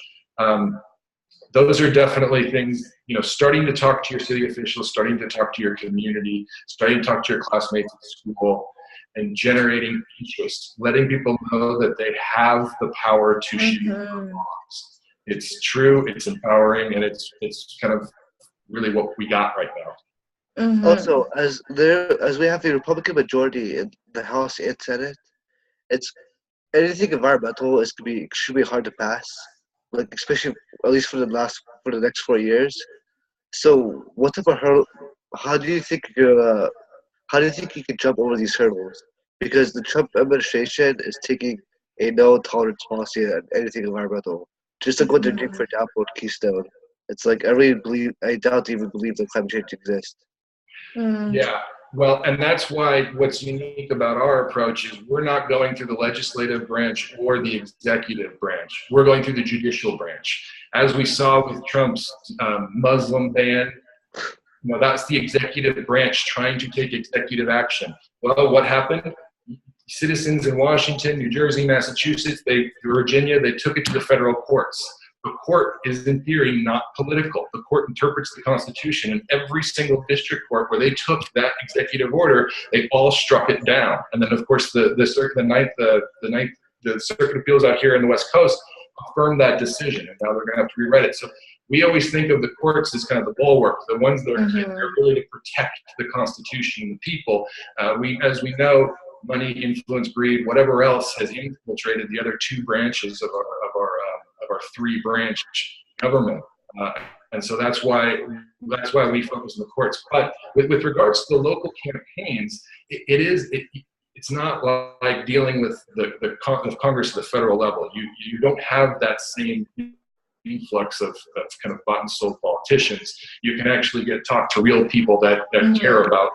Those are definitely things, starting to talk to your city officials, starting to talk to your community, starting to talk to your classmates at school, and generating interest, letting people know that they have the power to shape their lives. It's true, it's empowering, and it's kind of really what we got right now. Also, as we have the Republican majority in the House and Senate, it's anything environmental should be hard to pass, like, especially at least for the next 4 years. So, what type of hurdle? How do you think you can jump over these hurdles? Because the Trump administration is taking a no-tolerance policy on anything environmental. Just like what they're doing for Downport Keystone. It's like I doubt they even believe that climate change exists. Yeah, Well, and that's why what's unique about our approach is we're not going through the legislative branch or the executive branch. We're going through the judicial branch. As we saw with Trump's Muslim ban, that's the executive branch trying to take executive action. Well, what happened? Citizens in Washington, New Jersey, Massachusetts, Virginia, they took it to the federal courts. The court is, in theory, not political. The court interprets the Constitution, and every single district court where they took that executive order, they all struck it down. And then, of course, the Circuit of Appeals out here in the West Coast affirmed that decision, and now they're going to have to rewrite it. So we always think of the courts as kind of the bulwark, the ones that are there really to protect the Constitution and the people. As we know, money, influence, greed, whatever else has infiltrated the other two branches of our three-branch government, and so that's why we focus on the courts. But with regards to the local campaigns, it's not like dealing with the Congress at the federal level. You don't have that same influx of kind of bought and sold politicians. You can actually talk to real people that care about.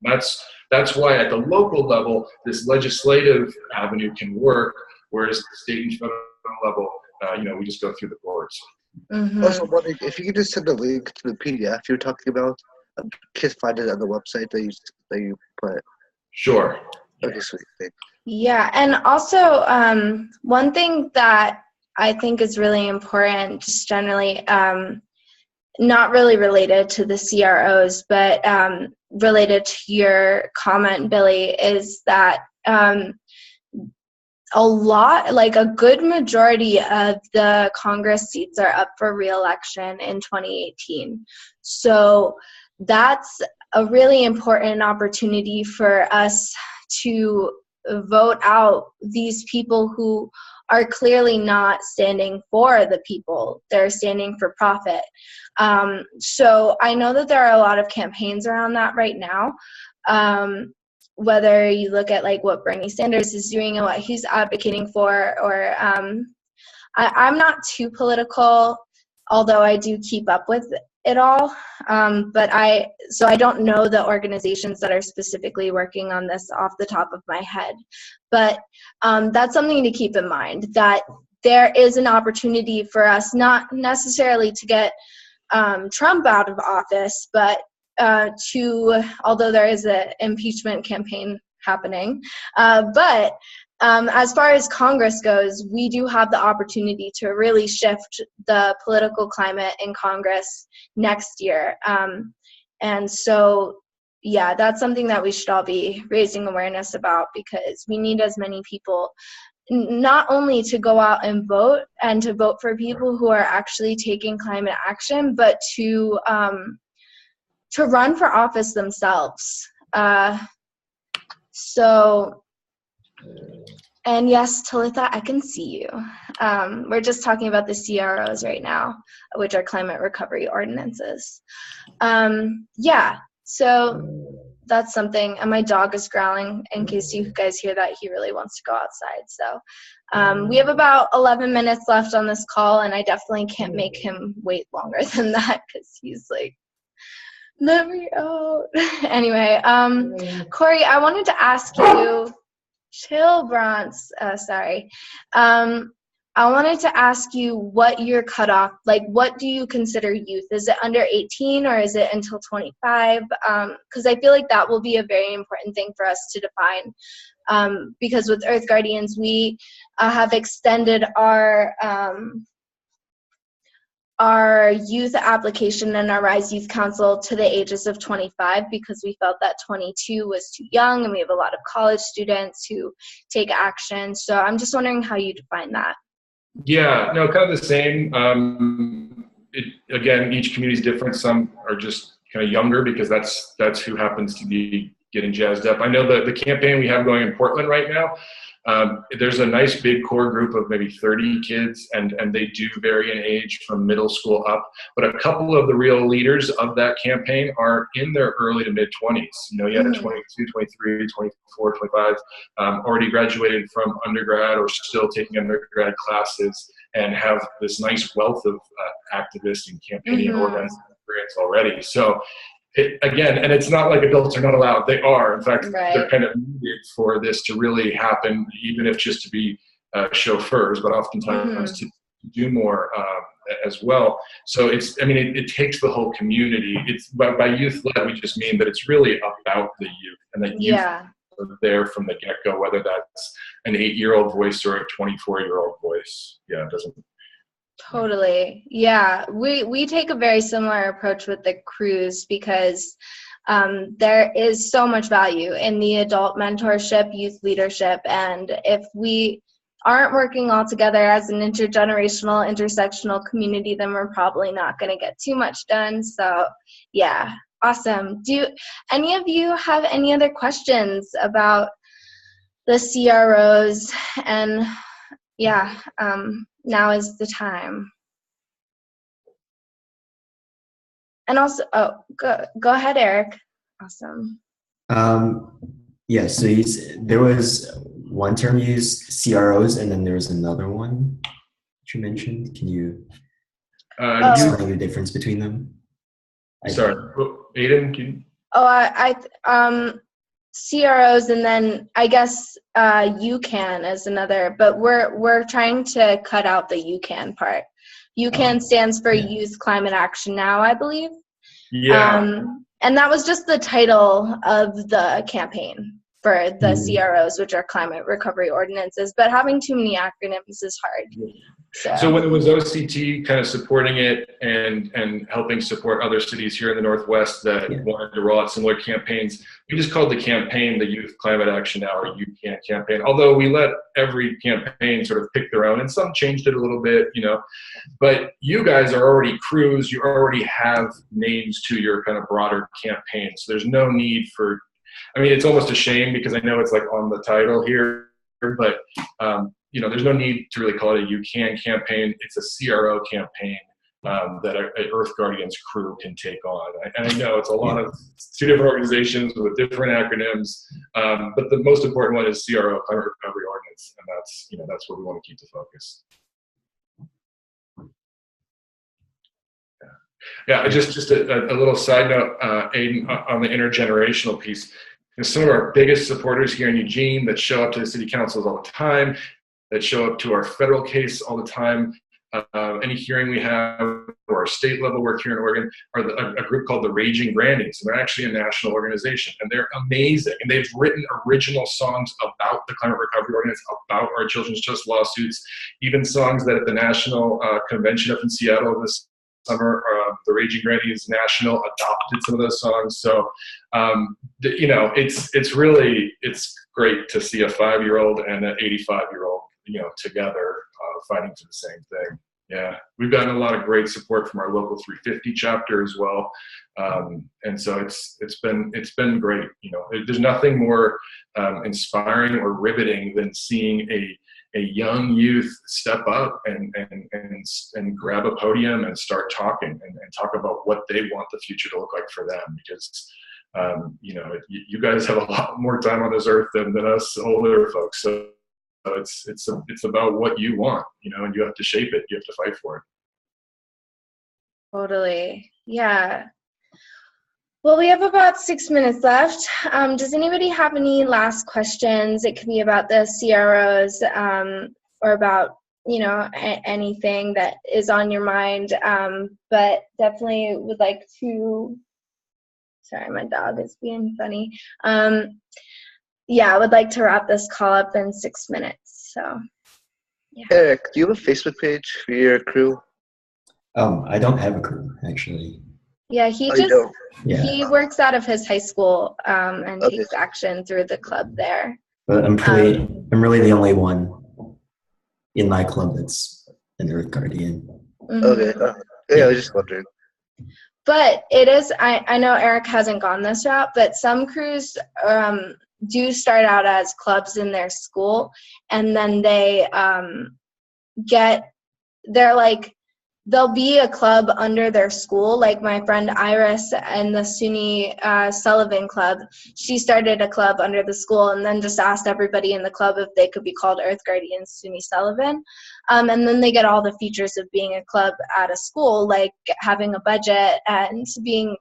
That's why at the local level, this legislative avenue can work, whereas at the state and federal level, we just go through the boards. Also, wondering if you could just send a link to the PDF you're talking about. Kids find it on the website that you put. Sure. Okay, sweet. Thanks. Yeah, and also one thing that I think is really important, just generally, not really related to the CROs, but related to your comment, Billy, is that a good majority of the Congress seats are up for re-election in 2018. So that's a really important opportunity for us to vote out these people who are clearly not standing for the people. They're standing for profit. So I know that there are a lot of campaigns around that right now. Whether you look at what Bernie Sanders is doing and what he's advocating for, or I'm not too political, although I do keep up with it all. But I don't know the organizations that are specifically working on this off the top of my head. But that's something to keep in mind, that there is an opportunity for us not necessarily to get Trump out of office, but although there is an impeachment campaign happening, but as far as Congress goes, we do have the opportunity to really shift the political climate in Congress next year. And so, yeah, that's something that we should all be raising awareness about, because we need as many people not only to go out and vote, and to vote for people who are actually taking climate action, but to run for office themselves. And yes, Talitha, I can see you. We're just talking about the CROs right now, which are Climate Recovery Ordinances. Yeah, so that's something. And my dog is growling. In case you guys hear that, he really wants to go outside. So we have about 11 minutes left on this call, and I definitely can't make him wait longer than that, because he's like, let me out. Anyway, Corey, I wanted to ask you, chill, Bronze, sorry. I wanted to ask you what your cutoff, what do you consider youth? Is it under 18 or is it until 25? Because I feel like that will be a very important thing for us to define. Because with Earth Guardians, we have extended our youth application and our Rise Youth Council to the ages of 25, because we felt that 22 was too young, and we have a lot of college students who take action. So I'm just wondering how you define that. Yeah, no, kind of the same. Again, each community is different. Some are just kind of younger because that's who happens to be getting jazzed up. I know the campaign we have going in Portland right now, there's a nice big core group of maybe 30 kids, and they do vary in age from middle school up. But a couple of the real leaders of that campaign are in their early to mid 20s. You have 22, 23, 24, 25, already graduated from undergrad or still taking undergrad classes, and have this nice wealth of activist and campaigning and organizing experience already. So again, and it's not like adults are not allowed. They are. In fact, Right. they're kind of needed for this to really happen, even if just to be chauffeurs, but oftentimes to do more as well. So it takes the whole community. It's by youth-led, we just mean that it's really about the youth, and that youth are there from the get-go, whether that's an 8-year-old voice or a 24-year-old voice. Yeah, it doesn't. Totally. Yeah. We take a very similar approach with the cruise because there is so much value in the adult mentorship, youth leadership. And if we aren't working all together as an intergenerational, intersectional community, then we're probably not going to get too much done. So yeah, awesome. Do any of you have any other questions about the CROs? And yeah, now is the time. And also, go ahead, Eric. Awesome. Yeah, so there was one term used, CROs, and then there was another one that you mentioned. Can you explain the difference between them? Sorry, Aiden, can you? CROs, and then I guess UCAN is another, but we're trying to cut out the UCAN part. UCAN stands for Youth Climate Action Now, I believe. Yeah. And that was just the title of the campaign for the CROs, which are Climate Recovery Ordinances. But having too many acronyms is hard. So when it was OCT kind of supporting it and helping support other cities here in the Northwest that wanted to roll out similar campaigns, we just called the campaign the Youth Climate Action Now, or UCAN campaign. Although we let every campaign sort of pick their own, and some changed it a little bit, But you guys are already crews. You already have names to your kind of broader campaign. So there's no need for, it's almost a shame because I know it's like on the title here, but there's no need to really call it a UCAN campaign. It's a CRO campaign that an Earth Guardians crew can take on. And I know it's a lot of two different organizations with different acronyms, but the most important one is CRO, Climate Recovery Ordinance, and that's where we want to keep the focus. Yeah, just a little side note, Aiden, on the intergenerational piece. Some of our biggest supporters here in Eugene that show up to the city councils all the time, that show up to our federal case all the time, any hearing we have, or our state level work here in Oregon, are a group called the Raging Grannies. And they're actually a national organization, and they're amazing. And they've written original songs about the Climate Recovery Ordinance, about our children's trust lawsuits, even songs that at the national convention up in Seattle this summer, the Raging Grannies National adopted some of those songs. So, it's great to see a 5-year-old and an 85-year-old, together fighting for the same thing. Yeah, we've gotten a lot of great support from our local 350 chapter as well, and so it's been great. There's nothing more inspiring or riveting than seeing a young youth step up and grab a podium and start talking and talk about what they want the future to look like for them, because you guys have a lot more time on this earth than us older folks. So it's about what you want, and you have to shape it. You have to fight for it. Totally. Yeah. Well, we have about 6 minutes left. Does anybody have any last questions? It could be about the CROs or about, anything that is on your mind. But definitely would like to, sorry, my dog is being funny. I would like to wrap this call up in 6 minutes. So, yeah. Eric, do you have a Facebook page for your crew? I don't have a crew, actually. Yeah, he works out of his high school and takes action through the club there. But I'm really the only one in my club that's an Earth Guardian. Mm-hmm. Okay. I was just wondering. But it is, I know Eric hasn't gone this route, but some crews do start out as clubs in their school, and then they're like there'll be a club under their school. Like my friend Iris and the SUNY Sullivan Club, she started a club under the school and then just asked everybody in the club if they could be called Earth Guardians SUNY Sullivan. And then they get all the features of being a club at a school, like having a budget and being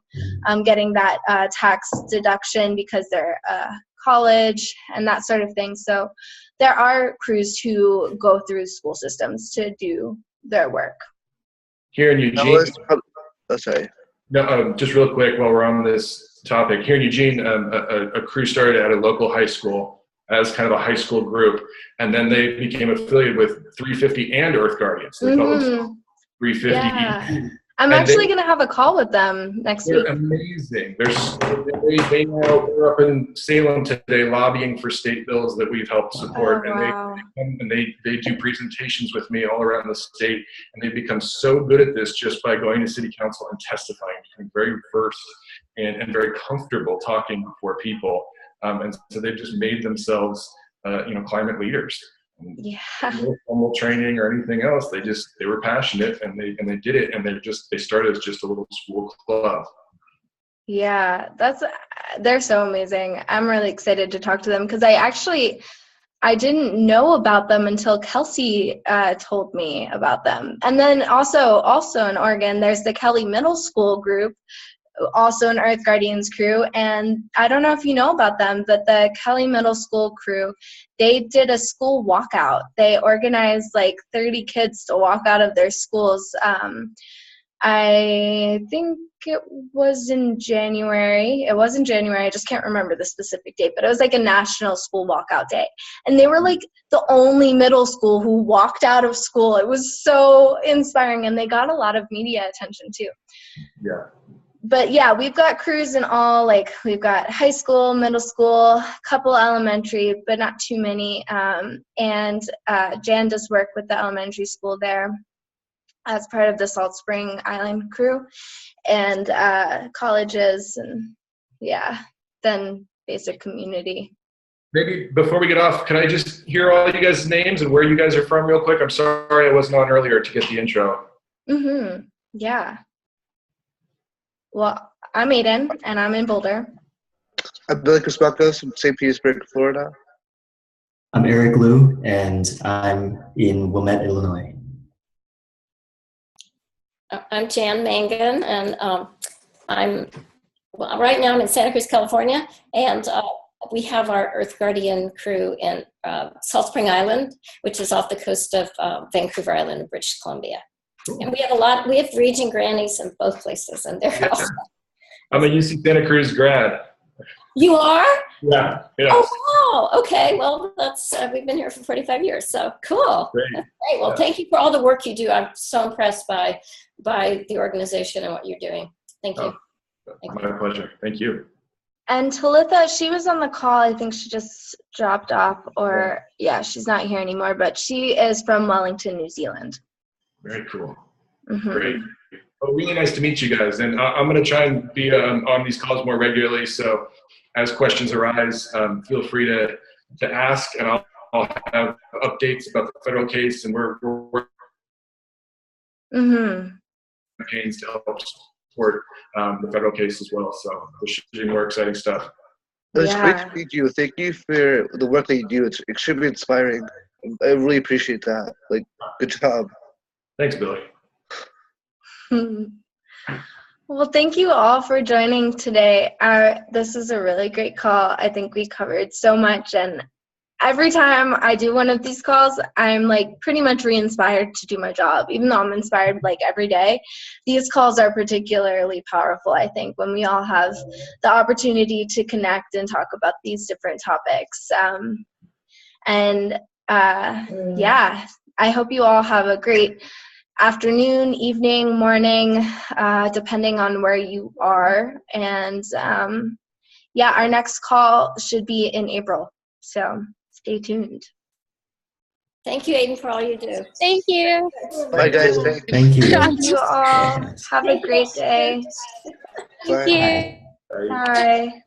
getting that tax deduction because they're college and that sort of thing. So there are crews who go through school systems to do their work. Here in Eugene, sorry. No, just real quick while we're on this topic. Here in Eugene, a crew started at a local high school as kind of a high school group, and then they became affiliated with 350 and Earth Guardians. They call themselves 350. Yeah. I'm actually going to have a call with them next week. They're amazing. They now, they're up in Salem today lobbying for state bills that we've helped support. Oh, wow. And they do presentations with me all around the state. And they've become so good at this just by going to city council and testifying, becoming very versed and very comfortable talking before people. And so they've just made themselves, climate leaders. Yeah. No formal training or anything else. They were passionate and they did it, and they started as just a little school club. Yeah, they're so amazing. I'm really excited to talk to them because I didn't know about them until Kelsey told me about them. And then also in Oregon, there's the Kelly Middle School group, also an Earth Guardians crew, and I don't know if you know about them, but the Kelly Middle School crew, they did a school walkout. They organized like 30 kids to walk out of their schools. I think it was in January. It was in January. I just can't remember the specific date, but it was like a national school walkout day. And they were like the only middle school who walked out of school. It was so inspiring, and they got a lot of media attention too. Yeah. But yeah, we've got crews in all, like we've got high school, middle school, a couple elementary, but not too many. And Jan does work with the elementary school there as part of the Salt Spring Island crew, and colleges, and then basic community. Maybe before we get off, can I just hear all you guys' names and where you guys are from real quick? I'm sorry I wasn't on earlier to get the intro. Yeah. Well, I'm Aiden, and I'm in Boulder. I'm Billy Crismacos from St. Petersburg, Florida. I'm Eric Liu, and I'm in Wilmette, Illinois. I'm Jan Mangan, and right now I'm in Santa Cruz, California, and we have our Earth Guardian crew in Salt Spring Island, which is off the coast of Vancouver Island, British Columbia. And we have region grannies in both places, and they're awesome. I'm a UC Santa Cruz grad. You are? Yeah. Oh, wow. Okay. Well, that's we've been here for 45 years, so cool. Great. That's great. Well, thank you for all the work you do. I'm so impressed by the organization and what you're doing. Thank you. My pleasure. Thank you. And Talitha, she was on the call. I think she just dropped off, or she's not here anymore, but she is from Wellington, New Zealand. Very cool. Great. Well, really nice to meet you guys. And I'm going to try and be on these calls more regularly. So as questions arise, feel free to ask, and I'll have updates about the federal case. And we're campaigns to help support the federal case as well. So there should be more exciting stuff. It's great to meet you. Thank you for the work that you do. It's extremely inspiring. I really appreciate that. Like, good job. Thanks, Billy. Well, thank you all for joining today. This is a really great call. I think we covered so much, and every time I do one of these calls, I'm like pretty much re-inspired to do my job, even though I'm inspired like every day. These calls are particularly powerful, I think, when we all have the opportunity to connect and talk about these different topics. I hope you all have a great afternoon, evening, morning, depending on where you are. And our next call should be in April. So stay tuned. Thank you, Aiden, for all you do. Thank you. Bye, guys. Thank you. Thank you all. Have a great day. Thank you. Bye.